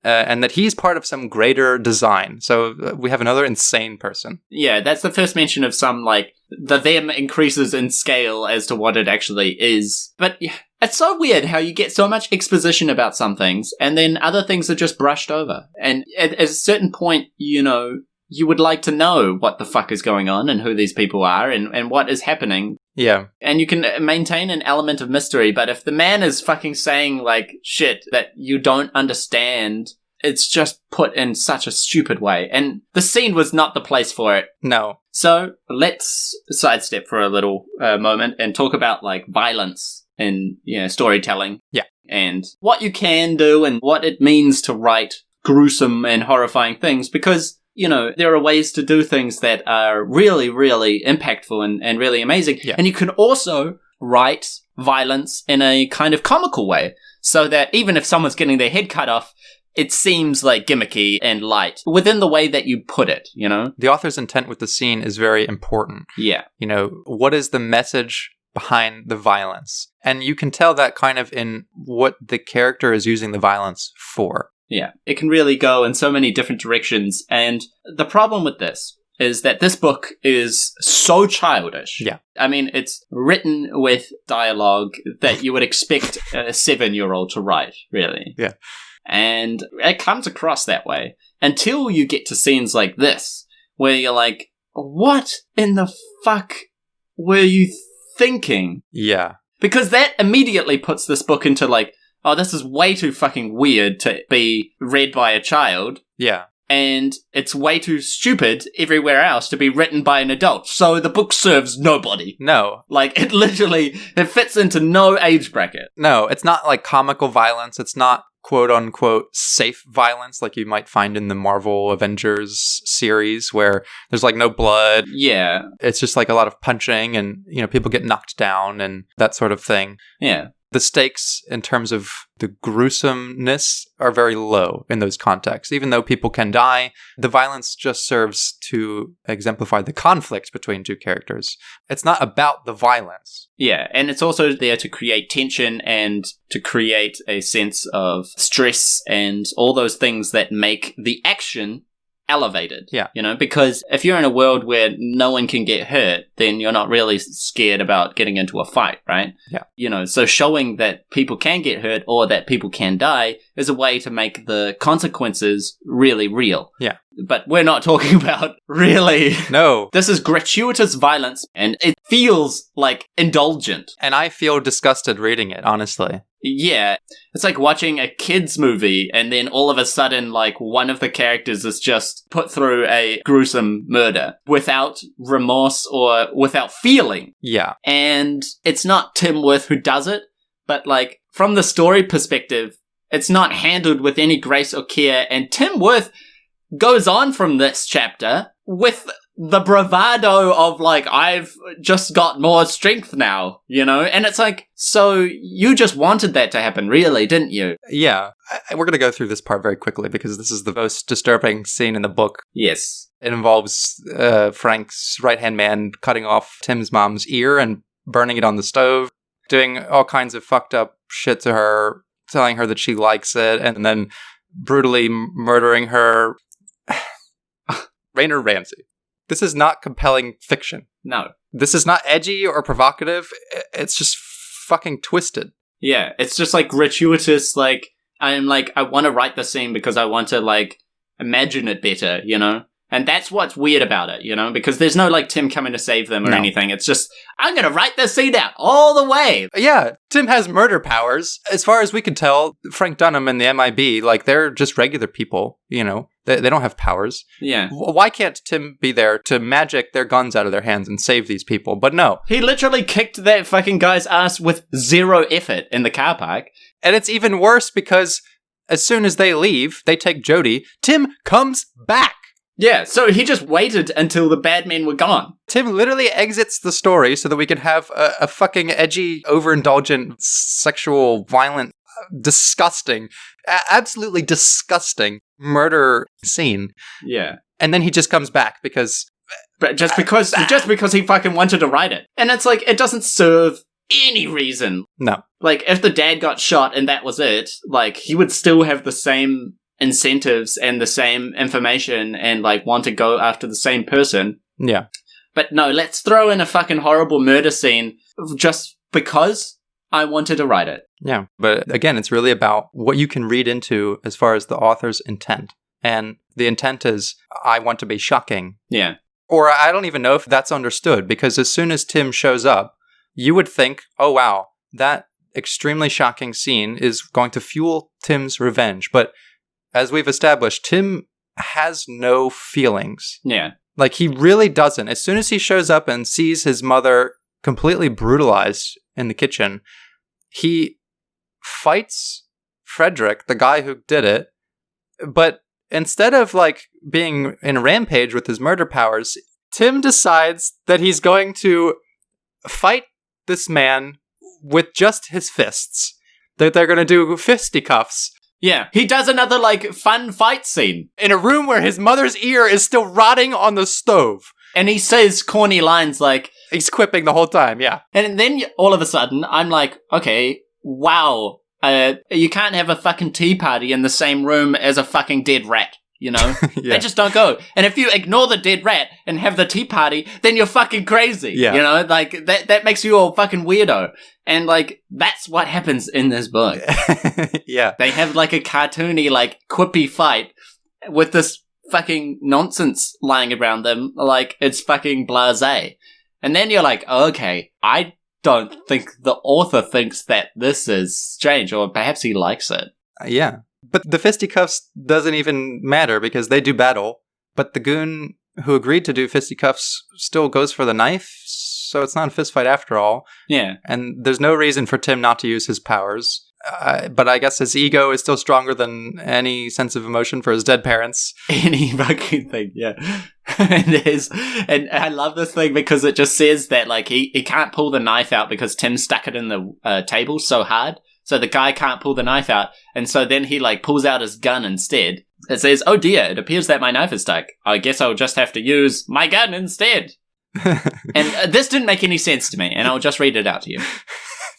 and that he's part of some greater design. So we have another insane person. Yeah, that's the first mention of some, like, the them increases in scale as to what it actually is. But yeah, it's so weird how you get so much exposition about some things, and then other things are just brushed over. And at a certain point, you would like to know what the fuck is going on and who these people are and what is happening. Yeah. And you can maintain an element of mystery, but if the man is fucking saying, like, shit that you don't understand, it's just put in such a stupid way. And the scene was not the place for it. No. So let's sidestep for a little moment and talk about, like, violence in storytelling. Yeah. And what you can do and what it means to write gruesome and horrifying things, because there are ways to do things that are really, really impactful and really amazing. Yeah. And you can also write violence in a kind of comical way, so that even if someone's getting their head cut off, it seems like gimmicky and light within the way that you put it, The author's intent with the scene is very important. Yeah. What is the message behind the violence? And you can tell that kind of in what the character is using the violence for. Yeah, it can really go in so many different directions. And the problem with this is that this book is so childish. Yeah. I mean, it's written with dialogue that you would expect a 7-year-old to write, really. Yeah. And it comes across that way until you get to scenes like this, where you're like, what in the fuck were you thinking? Yeah. Because that immediately puts this book into like, oh, this is way too fucking weird to be read by a child. Yeah. And it's way too stupid everywhere else to be written by an adult. So the book serves nobody. No. Like, it fits into no age bracket. No, it's not like comical violence. It's not quote-unquote safe violence like you might find in the Marvel Avengers series where there's like no blood. Yeah. It's just like a lot of punching and, people get knocked down and that sort of thing. Yeah. The stakes in terms of the gruesomeness are very low in those contexts. Even though people can die, the violence just serves to exemplify the conflict between two characters. It's not about the violence. Yeah, and it's also there to create tension and to create a sense of stress and all those things that make the action elevated. Yeah. Because if you're in a world where no one can get hurt, then you're not really scared about getting into a fight, right? Yeah. So showing that people can get hurt or that people can die is a way to make the consequences really real. Yeah. But we're not talking about really. No. This is gratuitous violence and it feels like indulgent. And I feel disgusted reading it, honestly. Yeah, it's like watching a kid's movie and then all of a sudden, like, one of the characters is just put through a gruesome murder without remorse or without feeling. Yeah. And it's not Tim Worth who does it, but, like, from the story perspective, it's not handled with any grace or care. And Tim Worth goes on from this chapter with the bravado of like, I've just got more strength now, And it's like, so you just wanted that to happen, really, didn't you? Yeah. We're going to go through this part very quickly because this is the most disturbing scene in the book. Yes. It involves Frank's right-hand man cutting off Tim's mom's ear and burning it on the stove, doing all kinds of fucked up shit to her, telling her that she likes it, and then brutally murdering her. Rayner Ramsay. This is not compelling fiction. No. This is not edgy or provocative. It's just fucking twisted. Yeah, it's just like gratuitous, like, I want to write the scene because I want to, like, imagine it better, And that's what's weird about it, Because there's no, like, Tim coming to save them or anything. It's just, I'm going to write this scene out all the way. Yeah, Tim has murder powers. As far as we can tell, Frank Dunham and the MIB, like, they're just regular people, They don't have powers. Yeah. Why can't Tim be there to magic their guns out of their hands and save these people? But no. He literally kicked that fucking guy's ass with zero effort in the car park. And it's even worse because as soon as they leave, they take Jody, Tim comes back. Yeah, so he just waited until the bad men were gone. Tim literally exits the story so that we can have a fucking edgy, overindulgent, sexual, violent, disgusting, absolutely disgusting murder scene. Yeah. And then he just comes back because... But just because he fucking wanted to write it. And it's like, it doesn't serve any reason. No. Like, if the dad got shot and that was it, like, he would still have the same incentives and the same information and, like, want to go after the same person. Yeah. But no, let's throw in a fucking horrible murder scene just because I wanted to write it. Yeah. But again, it's really about what you can read into as far as the author's intent. And the intent is, I want to be shocking. Yeah. Or I don't even know if that's understood, because as soon as Tim shows up, you would think, oh wow, that extremely shocking scene is going to fuel Tim's revenge. But as we've established, Tim has no feelings. Yeah. Like, he really doesn't. As soon as he shows up and sees his mother completely brutalized in the kitchen, he fights Frederick, the guy who did it. But instead of, like, being in a rampage with his murder powers, Tim decides that he's going to fight this man with just his fists. That they're going to do fisticuffs. Yeah, he does another, like, fun fight scene. In a room where his mother's ear is still rotting on the stove. And he says corny lines like... He's quipping the whole time, yeah. And then all of a sudden, I'm like, okay, wow. You can't have a fucking tea party in the same room as a fucking dead rat. you know? Yeah. They just don't go. And if you ignore the dead rat and have the tea party, then you're fucking crazy. Yeah. You know, like, that makes you all fucking weirdo. And, like, that's what happens in this book. Yeah. They have, like, a cartoony, like, quippy fight with this fucking nonsense lying around them, like, it's fucking blasé. And then you're like, okay, I don't think the author thinks that this is strange, or perhaps he likes it. Yeah. But the fisticuffs doesn't even matter because they do battle. But the goon who agreed to do fisticuffs still goes for the knife, so it's not a fist fight after all. Yeah. And there's no reason for Tim not to use his powers. But I guess his ego is still stronger than any sense of emotion for his dead parents. Any fucking thing, yeah. And I love this thing because it just says that, like, he can't pull the knife out because Tim stuck it in the table so hard. So the guy can't pull the knife out. And so then he, like, pulls out his gun instead. It says, oh dear, it appears that my knife is stuck. I guess I'll just have to use my gun instead. And this didn't make any sense to me, and I'll just read it out to you.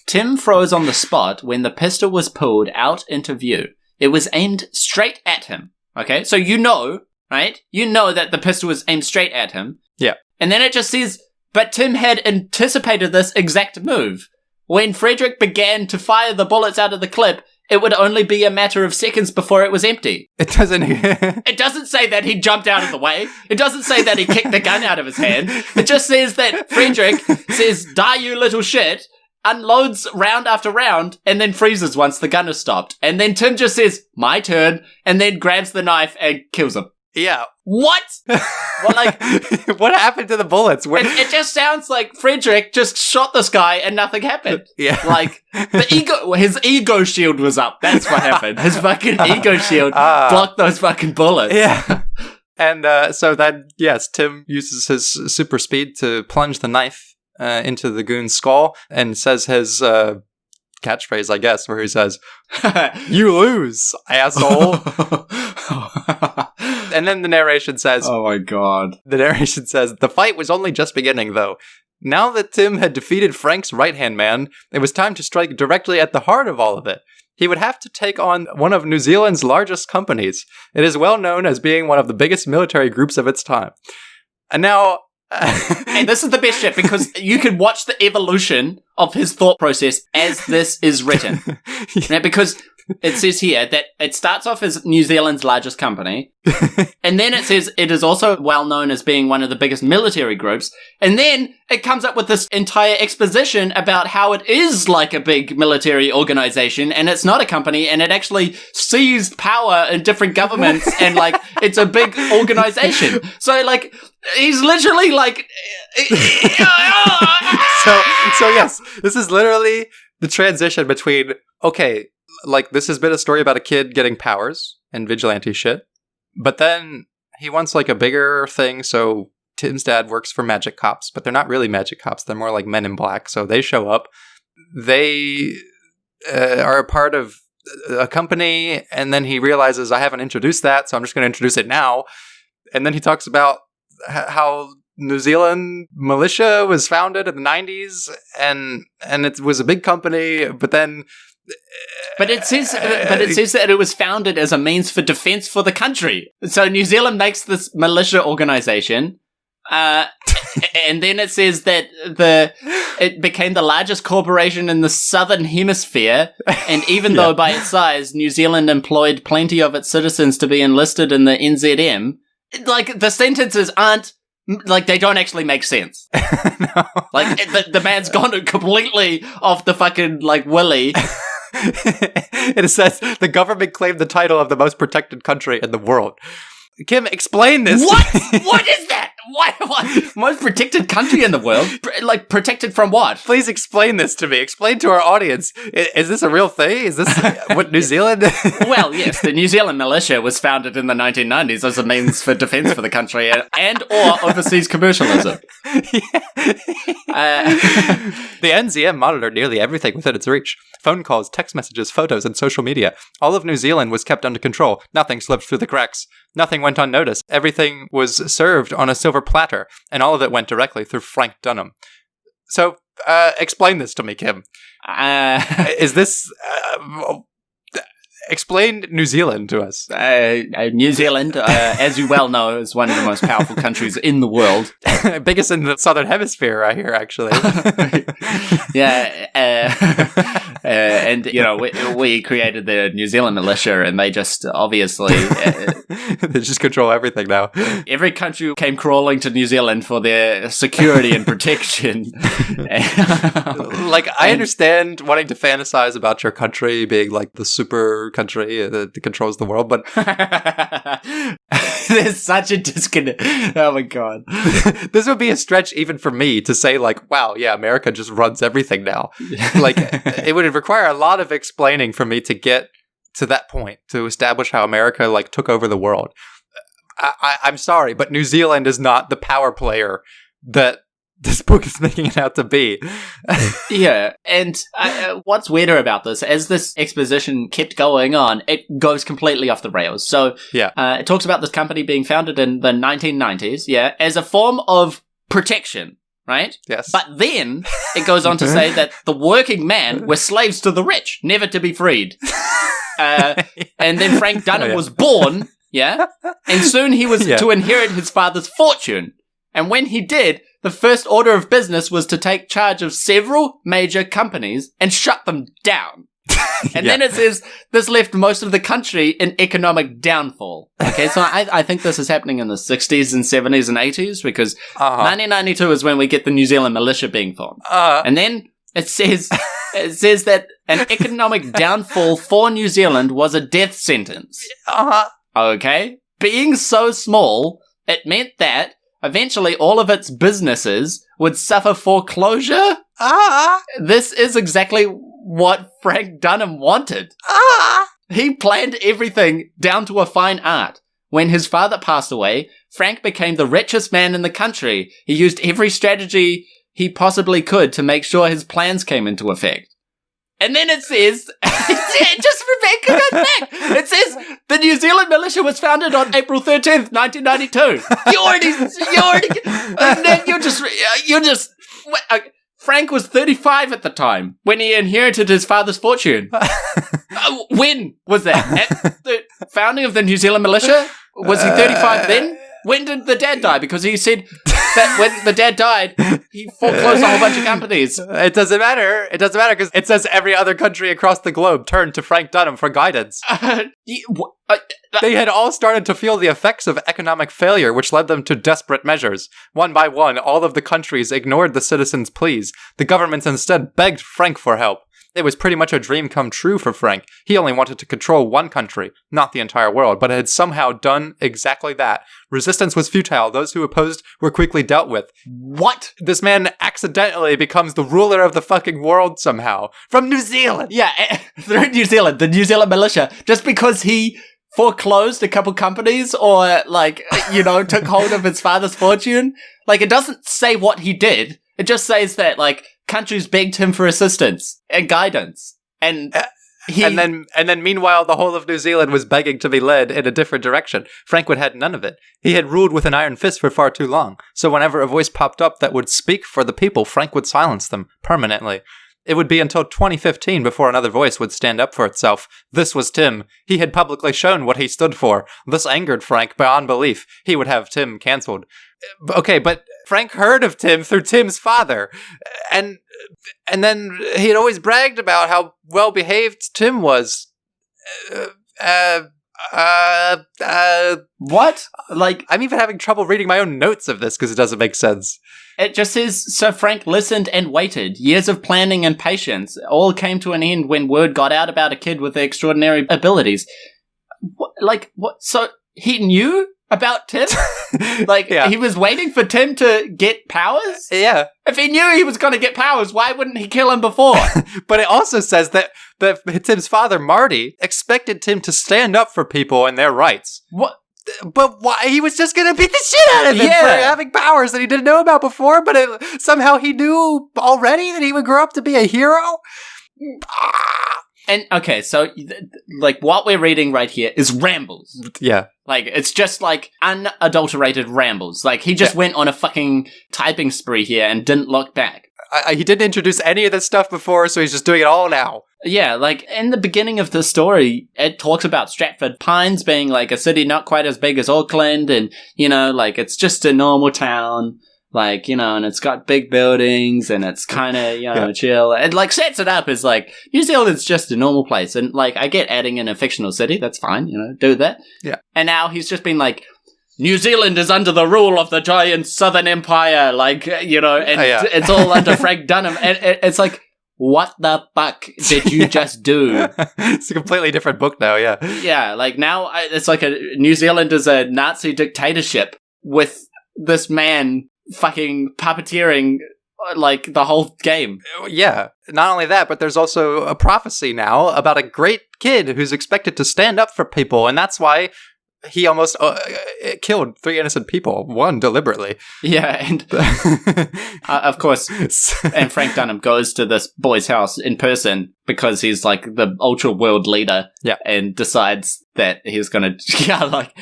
Tim froze on the spot when the pistol was pulled out into view. It was aimed straight at him. Okay, so you know, right? You know that the pistol was aimed straight at him. Yeah. And then it just says, but Tim had anticipated this exact move. When Frederick began to fire the bullets out of the clip, it would only be a matter of seconds before it was empty. It doesn't... It doesn't say that he jumped out of the way. It doesn't say that he kicked the gun out of his hand. It just says that Frederick says, die you little shit, unloads round after round, and then freezes once the gun is stopped. And then Tim just says, my turn, and then grabs the knife and kills him. Yeah. What? Well, like, what happened to the bullets? it just sounds like Frederick just shot this guy and nothing happened. Yeah. Like, his ego shield was up. That's what happened. His fucking ego shield blocked those fucking bullets. Yeah. And so then, yes, Tim uses his super speed to plunge the knife into the goon's skull and says his catchphrase, I guess, where he says, you lose, asshole. And then the narration says, oh my god. The narration says, the fight was only just beginning, though. Now that Tim had defeated Frank's right-hand man, it was time to strike directly at the heart of all of it. He would have to take on one of New Zealand's largest companies. It is well known as being one of the biggest military groups of its time. And now... And this is the best shit, because you can watch the evolution of his thought process as this is written. Now, because it says here that it starts off as New Zealand's largest company, and then it says it is also well known as being one of the biggest military groups, and then it comes up with this entire exposition about how it is like a big military organization, and it's not a company, and it actually seized power in different governments, and, like, it's a big organization. So, like, he's literally, like... So yes, this is literally the transition between, okay, like, this has been a story about a kid getting powers and vigilante shit, but then he wants, like, a bigger thing, so Tim's dad works for magic cops, but they're not really magic cops, they're more like Men in Black, so they show up. They are a part of a company, and then he realizes, I haven't introduced that, so I'm just going to introduce it now. And then he talks about how New Zealand militia was founded in the 90s, and it was a big company, but then... But it says that it was founded as a means for defense for the country. So New Zealand makes this militia organization, and then it says that it became the largest corporation in the Southern Hemisphere, and even though by its size, New Zealand employed plenty of its citizens to be enlisted in the NZM, like, the sentences aren't, like, they don't actually make sense. No. Like, the man's gone completely off the fucking, like, willy. It says, the government claimed the title of the most protected country in the world. Kim, explain this. What? What is that? What? Most protected country in the world? Like, protected from what? Please explain this to me. Explain to our audience. Is this a real thing? Is this what New Zealand... Well, yes, the New Zealand militia was founded in the 1990s as a means for defense for the country and or overseas commercialism. The NZM monitored nearly everything within its reach. Phone calls, text messages, photos, and social media. All of New Zealand was kept under control. Nothing slipped through the cracks. Nothing went unnoticed. Everything was served on a silver platter, and all of it went directly through Frank Dunham. So, explain this to me, Kim. Is this... Explain New Zealand to us. New Zealand, as you well know, is one of the most powerful countries in the world. Biggest in the Southern Hemisphere, I hear, actually. Yeah. And, we created the New Zealand militia, and they just obviously... they just control everything now. Every country came crawling to New Zealand for their security and protection. I understand wanting to fantasize about your country being like the super country that controls the world, but there's such a disconnect. Oh my god. This would be a stretch even for me to say like, wow, yeah, America just runs everything now. Like, it would require a lot of explaining for me to get to that point, to establish how America like took over the world. I'm sorry, but New Zealand is not the power player that this book is making it out to be. Yeah, and what's weirder about this, as this exposition kept going on, it goes completely off the rails. So it talks about this company being founded in the 1990s, as a form of protection, right? Yes. But then it goes on to say that the working man were slaves to the rich, never to be freed. And then Frank Dunham was born, and soon he was to inherit his father's fortune. And when he did, the first order of business was to take charge of several major companies and shut them down. And then it says this left most of the country in economic downfall. Okay, so I think this is happening in the 60s and 70s and 80s because 1992 is when we get the New Zealand militia being formed. And then it says that an economic downfall for New Zealand was a death sentence. Okay? Being so small, it meant that eventually all of its businesses would suffer foreclosure. This is exactly what Frank Dunham wanted. He planned everything down to a fine art. When his father passed away, Frank became the richest man in the country. He used every strategy he possibly could to make sure his plans came into effect. And then it says, just Rebecca goes back. It says the New Zealand militia was founded on April 13th, 1992. Frank was 35 at the time when he inherited his father's fortune. When was that? At the founding of the New Zealand militia? Was he 35 then? When did the dad die? Because he said that when the dad died, he foreclosed a whole bunch of companies. It doesn't matter. It doesn't matter because it says every other country across the globe turned to Frank Dunham for guidance. They had all started to feel the effects of economic failure, which led them to desperate measures. One by one, all of the countries ignored the citizens' pleas. The governments instead begged Frank for help. It was pretty much a dream come true for Frank. He only wanted to control one country, not the entire world, but had somehow done exactly that. Resistance was futile. Those who opposed were quickly dealt with. What? This man accidentally becomes the ruler of the fucking world somehow. From New Zealand! Yeah, through New Zealand, the New Zealand militia, just because he foreclosed a couple companies or, took hold of his father's fortune. It doesn't say what he did. It just says that, countries begged him for assistance and guidance. And then meanwhile, the whole of New Zealand was begging to be led in a different direction. Frank would had none of it. He had ruled with an iron fist for far too long. So whenever a voice popped up that would speak for the people, Frank would silence them permanently. It would be until 2015 before another voice would stand up for itself. This was Tim. He had publicly shown what he stood for. This angered Frank beyond belief. He would have Tim cancelled. Okay, but Frank heard of Tim through Tim's father. And then he had always bragged about how well-behaved Tim was. What? I'm even having trouble reading my own notes of this because it doesn't make sense. It just says, so Frank listened and waited. Years of planning and patience all came to an end when word got out about a kid with extraordinary abilities. What? So he knew about Tim? He was waiting for Tim to get powers? Yeah. If he knew he was going to get powers, why wouldn't he kill him before? But it also says that Tim's father, Marty, expected Tim to stand up for people and their rights. What? But why? He was just going to beat the shit out of him for having powers that he didn't know about before, but somehow he knew already that he would grow up to be a hero? And, okay, so, what we're reading right here is rambles. Yeah. It's just, unadulterated rambles. He just went on a fucking typing spree here and didn't look back. He didn't introduce any of this stuff before, so he's just doing it all now. Yeah, like, in the beginning of the story, it talks about Stratford Pines being, like, a city not quite as big as Auckland, and, you know, like, it's just a normal town, like, you know, and it's got big buildings, and it's kind of, you know, chill. It, like, sets it up as, like, New Zealand's just a normal place, and, like, I get adding in a fictional city, that's fine, you know, do that. Yeah. And now he's just been like, New Zealand is under the rule of the giant Southern Empire, like, you know, and it's all under Frank Dunham, and it's like, what the fuck did you just do? It's a completely different book now, yeah. Yeah, like now it's like New Zealand is a Nazi dictatorship with this man fucking puppeteering like the whole game. Yeah, not only that, but there's also a prophecy now about a great kid who's expected to stand up for people, and that's why he almost killed 3 innocent people, one deliberately. Yeah, and of course, and Frank Dunham goes to this boy's house in person because he's like the ultra world leader, and decides that he's gonna, like,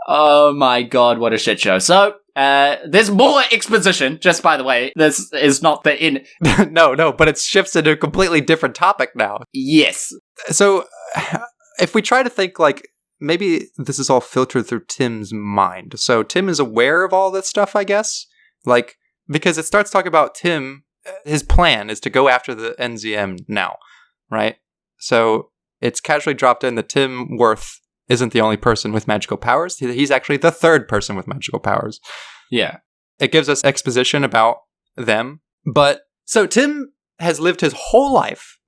oh my god, what a shit show. So, there's more exposition, just by the way. This is not the end. No, but it shifts into a completely different topic now. Yes. So, if we try to think, like, maybe this is all filtered through Tim's mind. So Tim is aware of all this stuff, I guess? Like, because it starts talking about Tim, his plan is to go after the NZM now, right? So it's casually dropped in that Tim Worth isn't the only person with magical powers. He's actually the third person with magical powers. Yeah. It gives us exposition about them. But, so Tim has lived his whole life,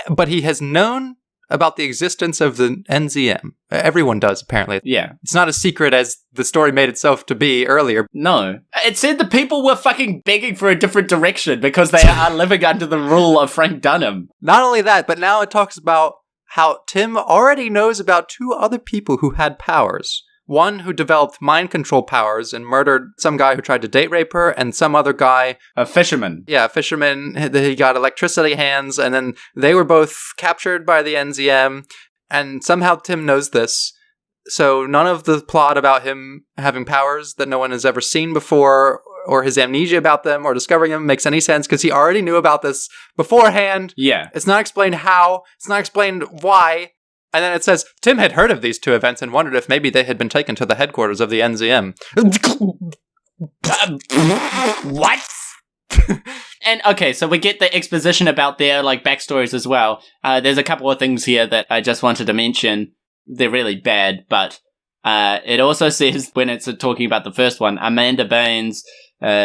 but he has known about the existence of the NZM. Everyone does, apparently. Yeah. It's not as secret as the story made itself to be earlier. No. It said the people were fucking begging for a different direction because they are living under the rule of Frank Dunham. Not only that, but now it talks about how Tim already knows about 2 other people who had powers. One who developed mind control powers and murdered some guy who tried to date rape her, and some other guy... A fisherman. Yeah, a fisherman. He got electricity hands, and then they were both captured by the NZM, and somehow Tim knows this. So none of the plot about him having powers that no one has ever seen before, or his amnesia about them, or discovering them makes any sense, because he already knew about this beforehand. Yeah. It's not explained how. It's not explained why. And then it says, Tim had heard of these 2 events and wondered if maybe they had been taken to the headquarters of the NZM. What? And, okay, so we get the exposition about their, like, backstories as well. There's a couple of things here that I just wanted to mention. They're really bad, but it also says, when it's talking about the first one, Amanda Baines,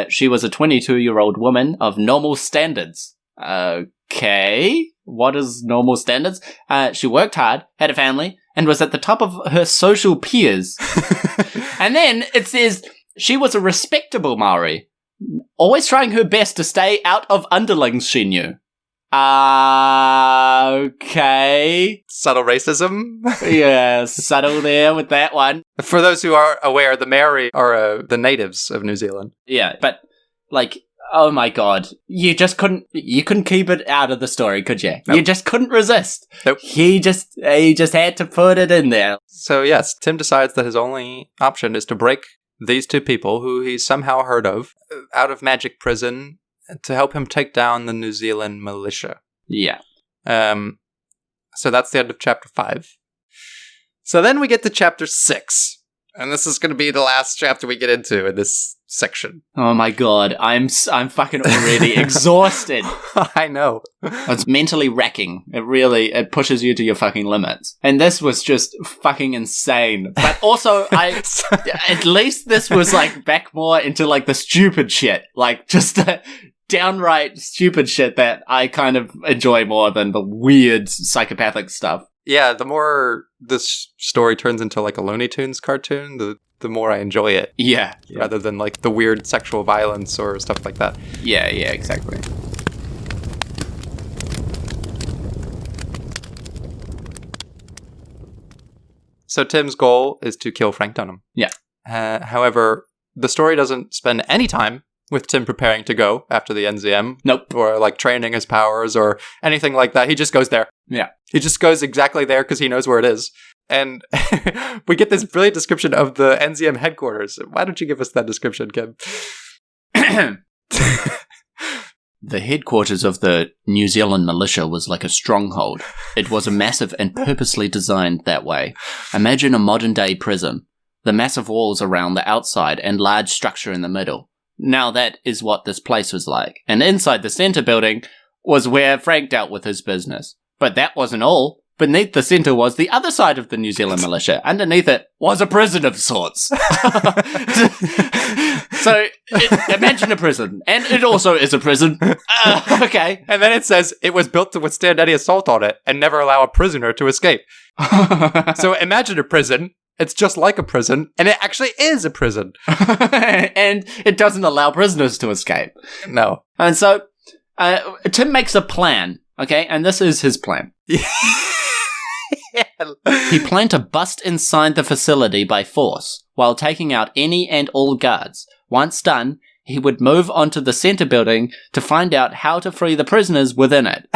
she was a 22-year-old woman of normal standards. Okay. What is normal standards? She worked hard, had a family, and was at the top of her social peers. And then it says she was a respectable Maori, always trying her best to stay out of underlings she knew. Okay. Subtle racism? Yeah, subtle there with that one. For those who are aware, the Maori are the natives of New Zealand. Yeah, but, like... Oh my god. You couldn't keep it out of the story, could you? Nope. You just couldn't resist. Nope. He just had to put it in there. So yes, Tim decides that his only option is to break these 2 people who he's somehow heard of out of magic prison to help him take down the New Zealand militia. Yeah. So that's the end of chapter 5. So then we get to chapter 6. And this is going to be the last chapter we get into in this section. Oh my god, I'm fucking already exhausted. I know. It's mentally wrecking. It pushes you to your fucking limits. And this was just fucking insane. But also, at least this was like back more into like the stupid shit. Like just the downright stupid shit that I kind of enjoy more than the weird psychopathic stuff. Yeah, the more this story turns into like a Looney Tunes cartoon, the more I enjoy it. Yeah. Rather than like the weird sexual violence or stuff like that. Yeah, exactly. So Tim's goal is to kill Frank Dunham. Yeah. However, the story doesn't spend any time with Tim preparing to go after the NZM. Nope. Or like training his powers or anything like that. He just goes there. Yeah. He just goes exactly there because he knows where it is. And we get this brilliant description of the NZM headquarters. Why don't you give us that description, Kim? The headquarters of the New Zealand militia was like a stronghold. It was a massive and purposely designed that way. Imagine a modern-day prison. The massive walls around the outside and large structure in the middle. Now that is what this place was like. And inside the center building was where Frank dealt with his business. But that wasn't all. Beneath the center was the other side of the New Zealand militia. Underneath it was a prison of sorts. So, imagine a prison. And it also is a prison. Okay. And then it says it was built to withstand any assault on it and never allow a prisoner to escape. So imagine a prison. It's just like a prison, and it actually is a prison. And it doesn't allow prisoners to escape. No. And so, Tim makes a plan, okay? And this is his plan. He planned to bust inside the facility by force, while taking out any and all guards. Once done, he would move onto the center building to find out how to free the prisoners within it.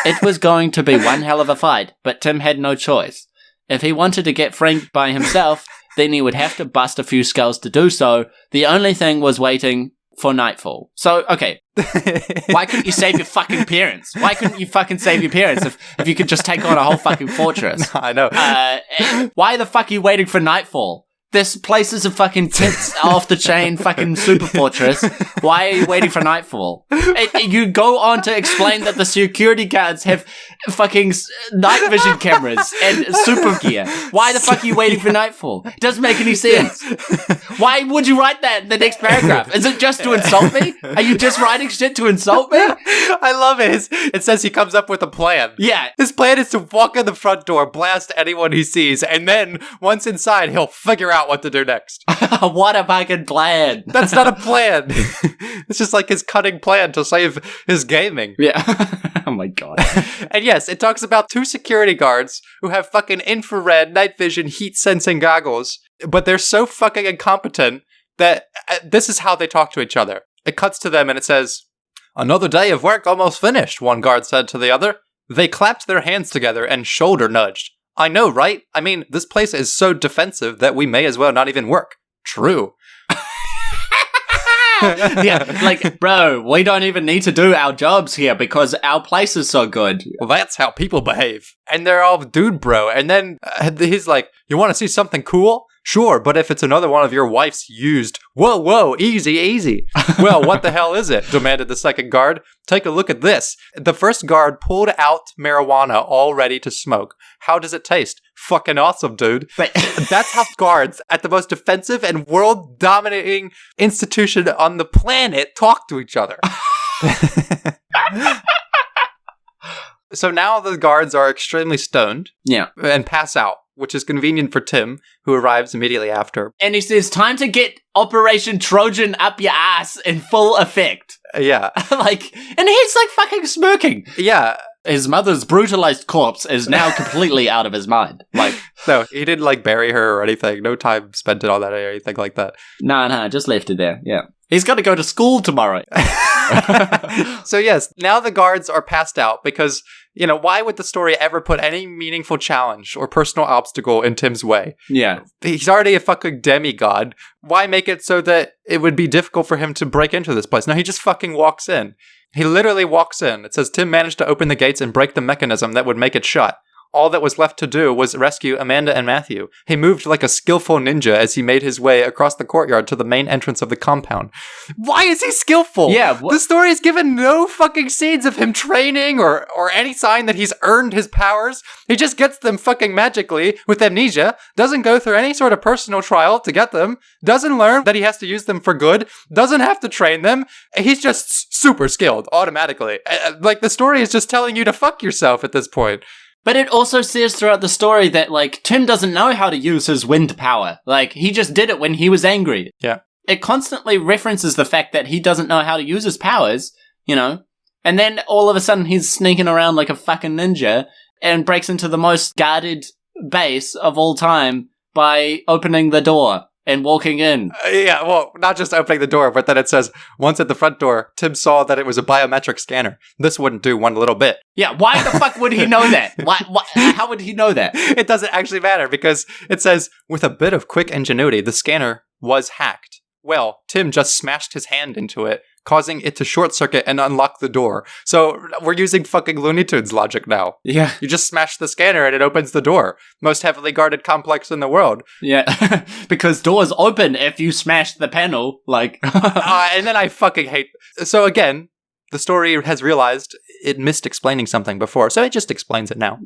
It was going to be one hell of a fight, but Tim had no choice. If he wanted to get Frank by himself, then he would have to bust a few skulls to do so. The only thing was waiting for nightfall. So, okay. Why couldn't you save your fucking parents? Why couldn't you fucking save your parents if you could just take on a whole fucking fortress? I know. Why the fuck are you waiting for nightfall? This place is a fucking tits off the chain fucking super fortress. Why are you waiting for nightfall? You go on to explain that the security guards have fucking night vision cameras and super gear. Why the fuck are you waiting for nightfall? It doesn't make any sense. Why would you write that in the next paragraph? Is it just to insult me? Are you just writing shit to insult me? I love it. It says he comes up with a plan. Yeah. His plan is to walk in the front door, blast anyone he sees, and then, once inside, he'll figure out what to do next. What a fucking plan. That's not a plan. It's just like his cunning plan to save his gaming. Yeah. Oh my god. And yes, it talks about two security guards who have fucking infrared night vision heat sensing goggles, but they're so fucking incompetent that this is how they talk to each other. It cuts to them and it says, "Another day of work almost finished," one guard said to the other. They clapped their hands together and shoulder nudged. "I know, right? I mean, this place is so defensive that we may as well not even work." True. Yeah, like, bro, we don't even need to do our jobs here because our place is so good. Well, that's how people behave. And they're all, dude, bro. And then he's like, "You want to see something cool? Sure, but if it's another one of your wife's used..." Whoa, easy, easy. "Well, what the hell is it?" demanded the second guard. "Take a look at this." The first guard pulled out marijuana all ready to smoke. "How does it taste?" "Fucking awesome, dude." That's how guards at the most defensive and world-dominating institution on the planet talk to each other. So now the guards are extremely stoned. Yeah. And pass out, which is convenient for Tim, who arrives immediately after. And he says, "Time to get Operation Trojan up your ass in full effect." Yeah. And he's like fucking smirking. Yeah. His mother's brutalized corpse is now completely out of his mind. No, he didn't bury her or anything. No time spent on that or anything like that. No, just left it there. Yeah. He's got to go to school tomorrow. So yes, now the guards are passed out because, why would the story ever put any meaningful challenge or personal obstacle in Tim's way? Yeah. He's already a fucking demigod. Why make it so that it would be difficult for him to break into this place? No, he just fucking walks in. He literally walks in. It says Tim managed to open the gates and break the mechanism that would make it shut. All that was left to do was rescue Amanda and Matthew. He moved like a skillful ninja as he made his way across the courtyard to the main entrance of the compound. Why is he skillful? Yeah. The story is given no fucking scenes of him training or any sign that he's earned his powers. He just gets them fucking magically with amnesia, doesn't go through any sort of personal trial to get them, doesn't learn that he has to use them for good, doesn't have to train them. He's just super skilled automatically. The story is just telling you to fuck yourself at this point. But it also says throughout the story that, Tim doesn't know how to use his wind power. He just did it when he was angry. Yeah. It constantly references the fact that he doesn't know how to use his powers, and then all of a sudden he's sneaking around like a fucking ninja and breaks into the most guarded base of all time by opening the door and walking in. Yeah, well, not just opening the door, but then it says, once at the front door, Tim saw that it was a biometric scanner. This wouldn't do one little bit. Yeah, why the fuck would he know that? How would he know that? It doesn't actually matter because it says, with a bit of quick ingenuity, the scanner was hacked. Well, Tim just smashed his hand into it, causing it to short circuit and unlock the door. So we're using fucking Looney Tunes logic now. Yeah. You just smash the scanner and it opens the door. Most heavily guarded complex in the world. Yeah. Because doors open if you smash the panel, like... And then I fucking hate... So again, the story has realized it missed explaining something before, so it just explains it now.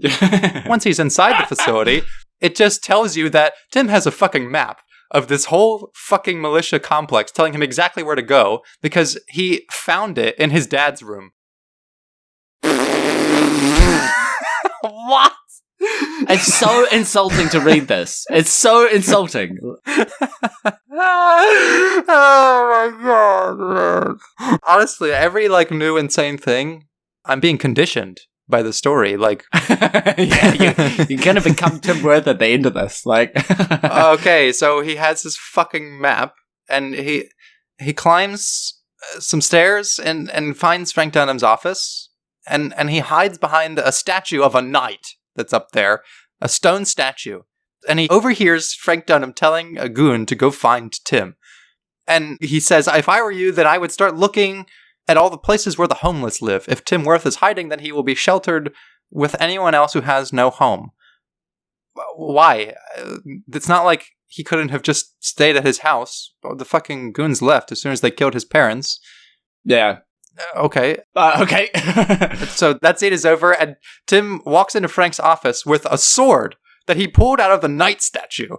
Once he's inside the facility, it just tells you that Tim has a fucking map of this whole fucking militia complex telling him exactly where to go because he found it in his dad's room. What? It's so insulting to read this. It's so insulting. Oh my god, man. Honestly, every new insane thing, I'm being conditioned by the story. Yeah, you're gonna become Tim Worth at the end of this. Okay, so he has his fucking map, and he climbs some stairs and finds Frank Dunham's office, and he hides behind a statue of a knight that's up there, a stone statue. And he overhears Frank Dunham telling a goon to go find Tim. And he says, if I were you, then I would start looking at all the places where the homeless live. If Tim Worth is hiding, then he will be sheltered with anyone else who has no home. Why? It's not like he couldn't have just stayed at his house. The fucking goons left as soon as they killed his parents. Yeah. Okay. Okay. So that scene is over, and Tim walks into Frank's office with a sword that he pulled out of the knight statue.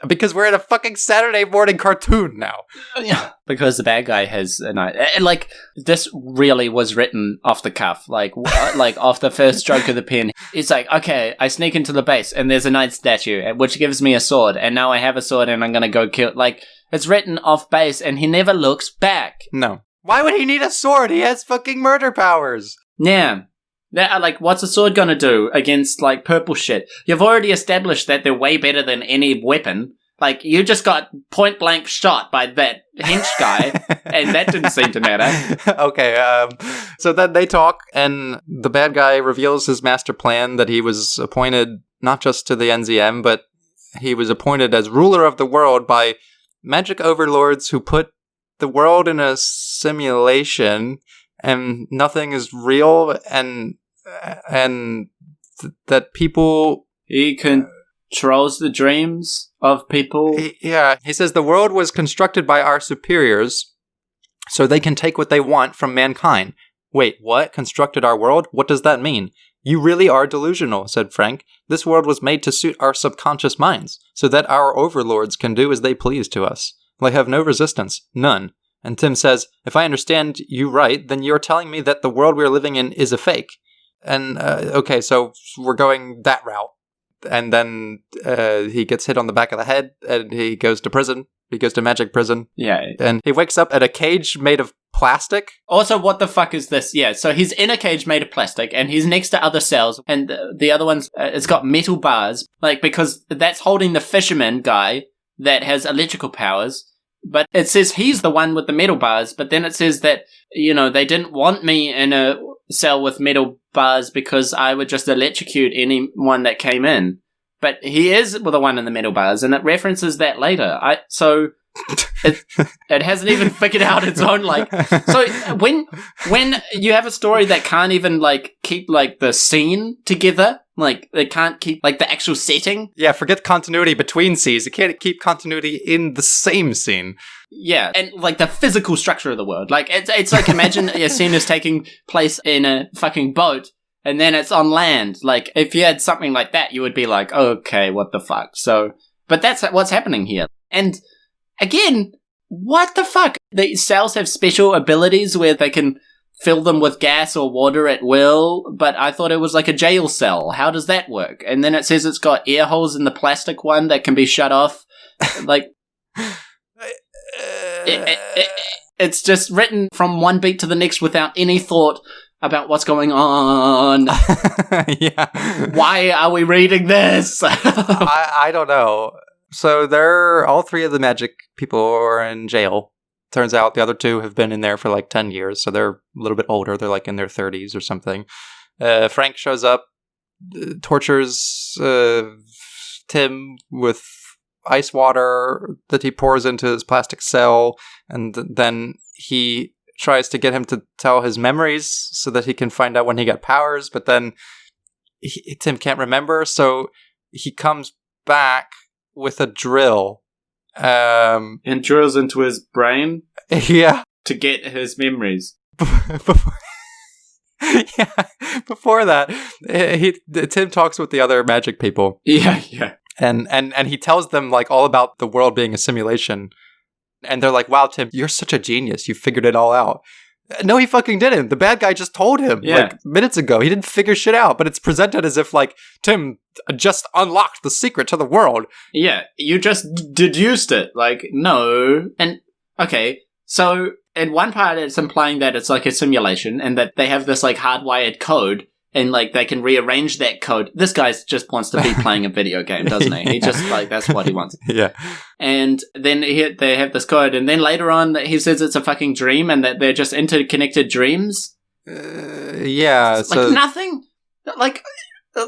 Because we're in a fucking Saturday morning cartoon now. Yeah. Because the bad guy has a knife. This really was written off the cuff. Off the first stroke of the pen. It's like, okay, I sneak into the base and there's a knight statue, which gives me a sword. And now I have a sword and I'm gonna go kill... it's written off base and he never looks back. No. Why would he need a sword? He has fucking murder powers. Yeah. What's a sword gonna do against, purple shit? You've already established that they're way better than any weapon. You just got point-blank shot by that hench guy, and that didn't seem to matter. Okay, so then they talk, and the bad guy reveals his master plan that he was appointed not just to the NZM, but he was appointed as ruler of the world by magic overlords who put the world in a simulation, and nothing is real, and that people... He controls the dreams of people. He says the world was constructed by our superiors so they can take what they want from mankind. Wait, what? Constructed our world? What does that mean? You really are delusional, said Frank. This world was made to suit our subconscious minds, so that our overlords can do as they please to us. They have no resistance. None. And Tim says, if I understand you right, then you're telling me that the world we're living in is a fake. And, okay, so we're going that route. And then he gets hit on the back of the head, and he goes to prison. He goes to magic prison. Yeah. And he wakes up at a cage made of plastic. Also, what the fuck is this? Yeah, so he's in a cage made of plastic, and he's next to other cells, and the other one's, it's got metal bars, because that's holding the fisherman guy that has electrical powers. But it says he's the one with the metal bars, but then it says that, they didn't want me in a cell with metal bars because I would just electrocute anyone that came in. But he is the one in the metal bars, and it references that later. It hasn't even figured out its own, So when you have a story that can't even, keep, the scene together, it can't keep, the actual setting. Yeah, forget continuity between scenes. It can't keep continuity in the same scene. Yeah, and, the physical structure of the world. It's like, imagine a scene is taking place in a fucking boat, and then it's on land. If you had something like that, you would be like, okay, what the fuck? But that's what's happening here. And, again, what the fuck? The cells have special abilities where they can fill them with gas or water at will, but I thought it was like a jail cell. How does that work? And then it says it's got air holes in the plastic one that can be shut off. It's just written from one beat to the next without any thought about what's going on. Yeah. Why are we reading this? I don't know. So all three of the magic people are in jail. Turns out the other two have been in there for 10 years, so they're a little bit older. They're in their 30s or something. Frank shows up, tortures Tim with ice water that he pours into his plastic cell, and then he tries to get him to tell his memories so that he can find out when he got powers, but then Tim can't remember, so he comes back with a drill. And drills into his brain? Yeah. To get his memories. Before that, Tim talks with the other magic people. Yeah. And he tells them like all about the world being a simulation. And they're like, wow, Tim, you're such a genius. You figured it all out. No, he fucking didn't. The bad guy just told him like minutes ago. He didn't figure shit out, but it's presented as if like Tim just unlocked the secret to the world. Yeah, you just deduced it. Like, no. And, okay, so in one part it's implying that it's like a simulation and that they have this like hardwired code and like they can rearrange that code. This guy just wants to be playing a video game, doesn't he? He just like, that's what he wants. Yeah. And then they have this code, and then later on he says it's a fucking dream and that they're just interconnected dreams. Yeah. Like so nothing? Like,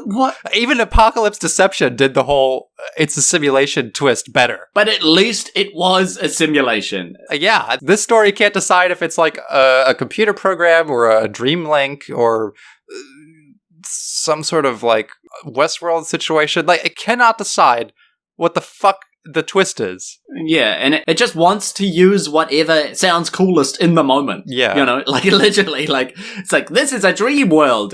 what? Even Apocalypse Deception did the whole it's a simulation twist better. But at least it was a simulation. Yeah. This story can't decide if it's like a computer program or a dream link or some sort of like Westworld situation. Like, it cannot decide what the fuck the twist is. Yeah, and it just wants to use whatever sounds coolest in the moment. Yeah. You know, like literally, like, it's like, this is a dream world,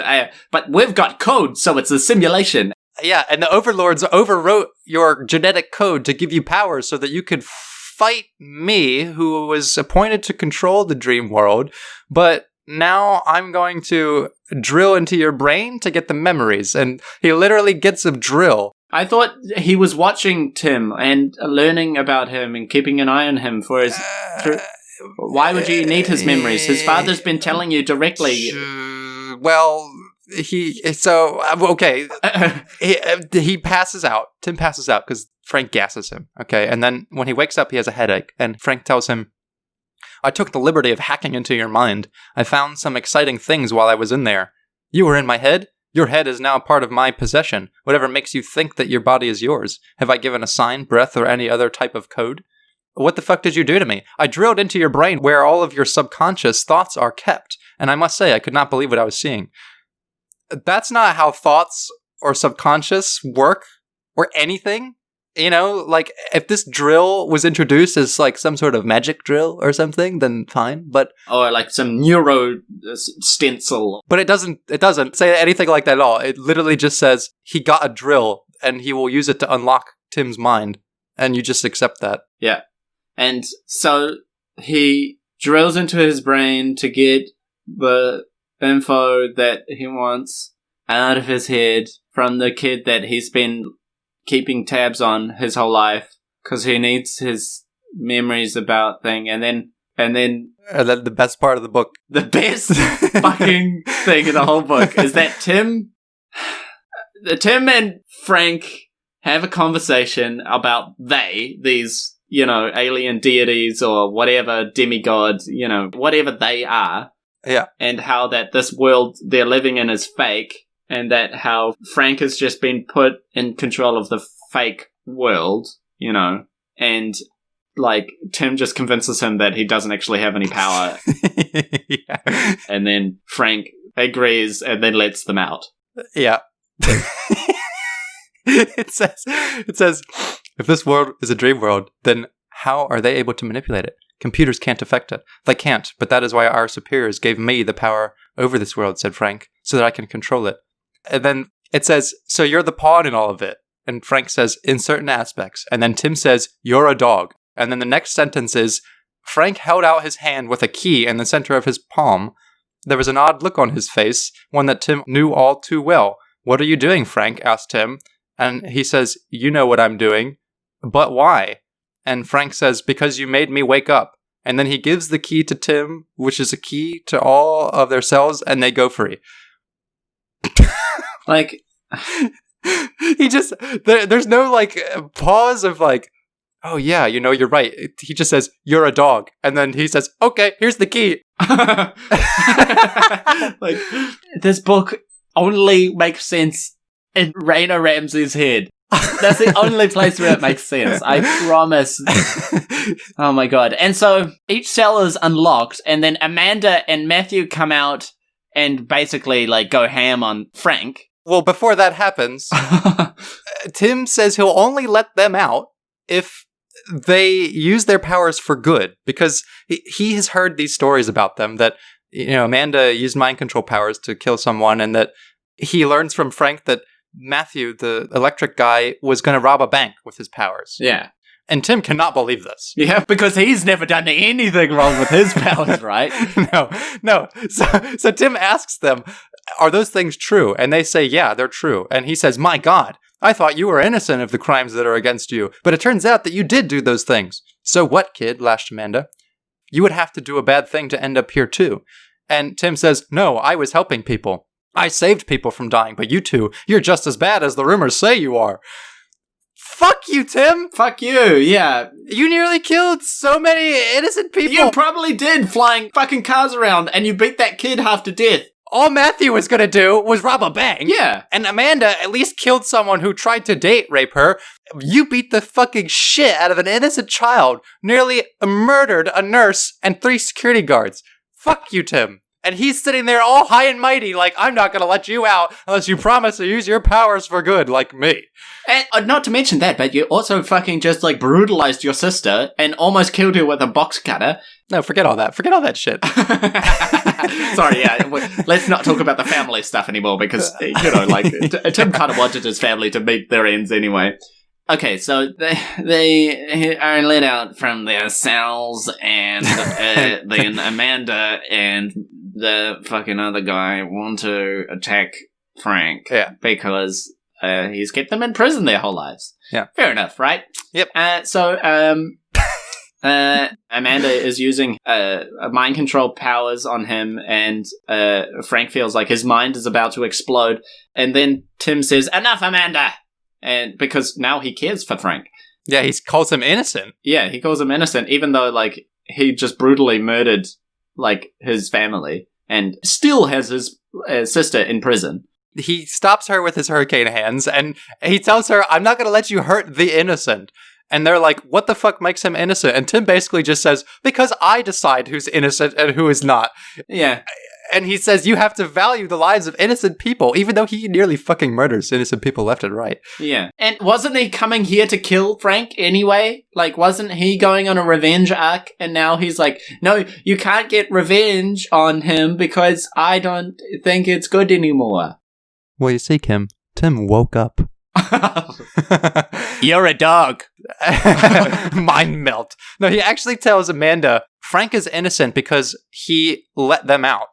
but we've got code, so it's a simulation. Yeah, and the overlords overwrote your genetic code to give you powers so that you could fight me, who was appointed to control the dream world, but now I'm going to drill into your brain to get the memories. And he literally gets a drill. I thought he was watching Tim and learning about him and keeping an eye on him for his... Why would you need his memories? His father's been telling you directly. Well, he passes out. Tim passes out because Frank gasses him. Okay, and then when he wakes up, he has a headache. And Frank tells him, I took the liberty of hacking into your mind. I found some exciting things while I was in there. You were in my head? Your head is now part of my possession. Whatever makes you think that your body is yours. Have I given a sign, breath, or any other type of code? What the fuck did you do to me? I drilled into your brain where all of your subconscious thoughts are kept. And I must say, I could not believe what I was seeing. That's not how thoughts or subconscious work or anything. You know, like, if this drill was introduced as, like, some sort of magic drill or something, then fine, but... Or, like, some neuro stencil. But it doesn't say anything like that at all. It literally just says, he got a drill, and he will use it to unlock Tim's mind, and you just accept that. Yeah. And so, he drills into his brain to get the info that he wants out of his head from the kid that he's been keeping tabs on his whole life because he needs his memories about thing, and then the best part of the book, the best fucking thing in the whole book is that Tim and Frank have a conversation about these, you know, alien deities or whatever, demigods, you know, whatever they are. Yeah. And how that this world they're living in is fake. And that how Frank has just been put in control of the fake world, you know, and, like, Tim just convinces him that he doesn't actually have any power. Yeah. And then Frank agrees and then lets them out. Yeah. It says, if this world is a dream world, then how are they able to manipulate it? Computers can't affect it. They can't, but that is why our superiors gave me the power over this world, said Frank, so that I can control it. And then it says, so you're the pawn in all of it. And Frank says, in certain aspects. And then Tim says, you're a dog. And then the next sentence is, Frank held out his hand with a key in the center of his palm. There was an odd look on his face, one that Tim knew all too well. What are you doing, Frank? Asked Tim. And he says, you know what I'm doing. But why? And Frank says, because you made me wake up. And then he gives the key to Tim, which is a key to all of their cells, and they go free. Like, he just, there's no, like, pause of, like, oh, yeah, you know, you're right. He just says, you're a dog. And then he says, okay, here's the key. Like, this book only makes sense in Rayner Ramsay's head. That's the only place where it makes sense. I promise. Oh my god. And so each cell is unlocked, and then Amanda and Matthew come out and basically like go ham on Frank. Well, before that happens, Tim says he'll only let them out if they use their powers for good, because he has heard these stories about them that, Amanda used mind control powers to kill someone, and that he learns from Frank that Matthew, the electric guy, was going to rob a bank with his powers. Yeah. And Tim cannot believe this. Yeah, because he's never done anything wrong with his powers, right? No. So Tim asks them, are those things true? And they say, yeah, they're true. And he says, my God, I thought you were innocent of the crimes that are against you, but it turns out that you did do those things. So what, kid? Lashed Amanda. You would have to do a bad thing to end up here too. And Tim says, no, I was helping people. I saved people from dying, but you two, you're just as bad as the rumors say you are. Fuck you, Tim! Fuck you, yeah. You nearly killed so many innocent people. You probably did, flying fucking cars around, and you beat that kid half to death. All Matthew was gonna do was rob a bank. Yeah. And Amanda at least killed someone who tried to rape her. You beat the fucking shit out of an innocent child, nearly murdered a nurse and 3 security guards. Fuck you, Tim. And he's sitting there all high and mighty like, I'm not going to let you out unless you promise to use your powers for good, like me. And not to mention that, but you also fucking just, like, brutalized your sister and almost killed her with a box cutter. No, forget all that. Forget all that shit. Sorry, yeah. Let's not talk about the family stuff anymore because, Tim kind of wanted his family to meet their ends anyway. Okay, so they are let out from their cells, and then Amanda and the fucking other guy want to attack Frank. Yeah. Because he's kept them in prison their whole lives. Yeah. Fair enough, right? Yep. So Amanda is using mind control powers on him, and Frank feels like his mind is about to explode. And then Tim says, "Enough, Amanda!" And because now he cares for Frank. Yeah, he calls him innocent. Yeah, he calls him innocent, even though, like, he just brutally murdered, like, his family and still has his sister in prison. He stops her with his hurricane hands, and he tells her, I'm not going to let you hurt the innocent. And they're like, what the fuck makes him innocent? And Tim basically just says, because I decide who's innocent and who is not. Yeah. And he says, you have to value the lives of innocent people, even though he nearly fucking murders innocent people left and right. Yeah. And wasn't he coming here to kill Frank anyway? Like, wasn't he going on a revenge arc? And now he's like, no, you can't get revenge on him because I don't think it's good anymore. Well, you see, Kim, Tim woke up. You're a dog. Mind melt. No, he actually tells Amanda, Frank is innocent because he let them out.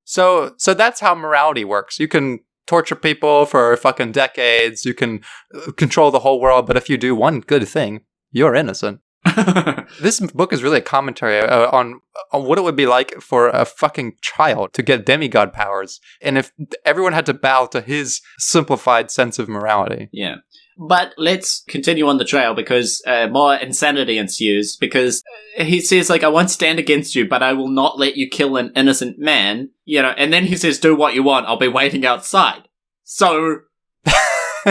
So that's how morality works. You can torture people for fucking decades. You can control the whole world. But if you do one good thing, you're innocent. This book is really a commentary on what it would be like for a fucking child to get demigod powers. And if everyone had to bow to his simplified sense of morality. Yeah. But let's continue on the trail because more insanity ensues because he says, like, I won't stand against you, but I will not let you kill an innocent man. And then he says, do what you want. I'll be waiting outside. So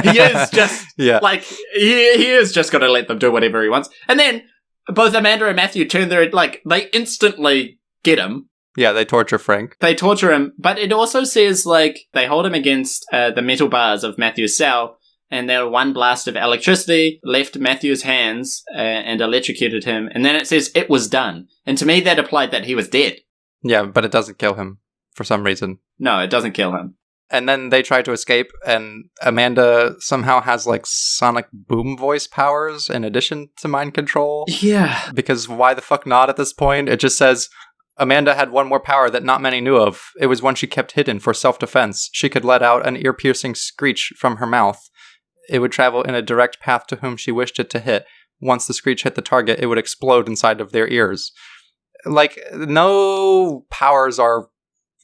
he is just, like, he is just going to let them do whatever he wants. And then both Amanda and Matthew turn their, like, they instantly get him. Yeah, they torture Frank. They torture him, but it also says, like, they hold him against the metal bars of Matthew's cell. And there one blast of electricity left Matthew's hands and electrocuted him. And then it says it was done. And to me, that implied that he was dead. Yeah, but it doesn't kill him for some reason. No, it doesn't kill him. And then they try to escape, and Amanda somehow has, like, sonic boom voice powers in addition to mind control. Yeah. Because why the fuck not at this point? It just says Amanda had one more power that not many knew of. It was one she kept hidden for self-defense. She could let out an ear-piercing screech from her mouth. It would travel in a direct path to whom she wished it to hit. Once the screech hit the target, it would explode inside of their ears. Like, no powers are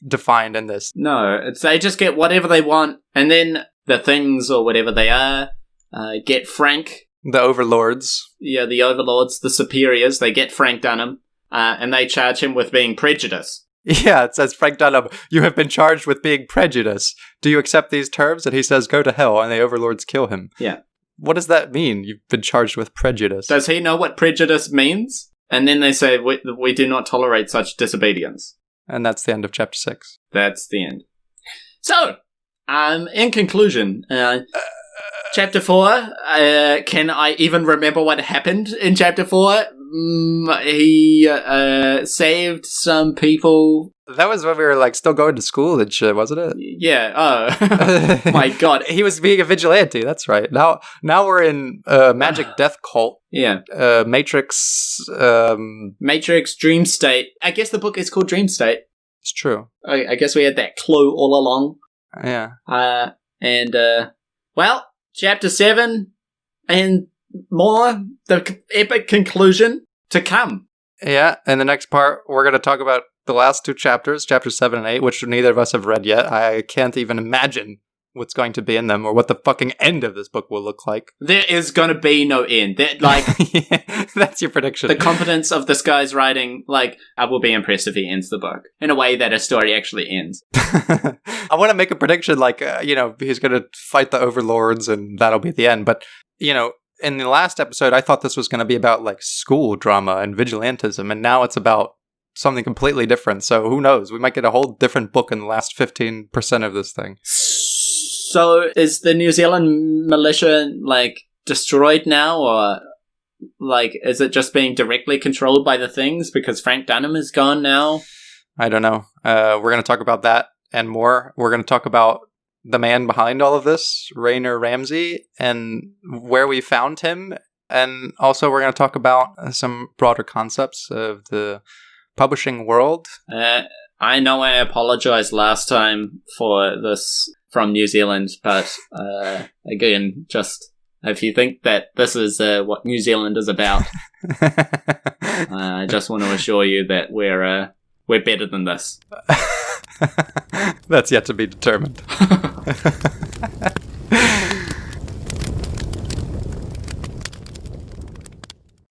defined in this. No, they just get whatever they want, and then the things, or whatever they are, get Frank. The overlords. Yeah, the overlords, the superiors, they get Frank Dunham, and they charge him with being prejudiced. Yeah, it says, Frank Dunham, you have been charged with being prejudiced. Do you accept these terms? And he says, go to hell, and the overlords kill him. Yeah. What does that mean? You've been charged with prejudice. Does he know what prejudice means? And then they say, we do not tolerate such disobedience. And that's the end of chapter 6. That's the end. So, in conclusion, chapter 4, can I even remember what happened in chapter 4? He saved some people. That was when we were like still going to school and shit, wasn't it? Yeah. Oh, my God. He was being a vigilante. That's right. Now we're in magic death cult. Yeah. Matrix. Matrix Dream State. I guess the book is called Dream State. It's true. I guess we had that clue all along. Yeah. Well, chapter 7 and more, the epic conclusion to come. Yeah, in the next part, we're going to talk about the last 2 chapters, chapters 7 and 8, which neither of us have read yet. I can't even imagine what's going to be in them or what the fucking end of this book will look like. There is going to be no end. Yeah, that's your prediction. The competence of this guy's writing, I will be impressed if he ends the book in a way that a story actually ends. I want to make a prediction he's going to fight the overlords and that'll be the end. But, in the last episode, I thought this was going to be about school drama and vigilantism, and now it's about something completely different. So who knows? We might get a whole different book in the last 15% of this thing. So is the New Zealand militia destroyed now, or is it just being directly controlled by the things because Frank Dunham is gone now? I don't know. We're going to talk about that and more. We're going to talk about the man behind all of this, Rayner Ramsay, and where we found him. And also we're going to talk about some broader concepts of the publishing world. I know I apologized last time for this from New Zealand, but again, just if you think that this is what New Zealand is about, I just want to assure you that we're better than this. That's yet to be determined.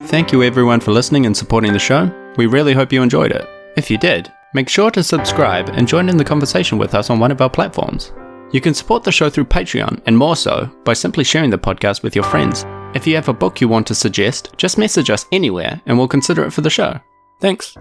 Thank you everyone for listening and supporting the show. We really hope you enjoyed it. If you did, make sure to subscribe and join in the conversation with us on one of our platforms. You can support the show through Patreon, and more so by simply sharing the podcast with your friends. If you have a book you want to suggest, just message us anywhere and we'll consider it for the show. Thanks.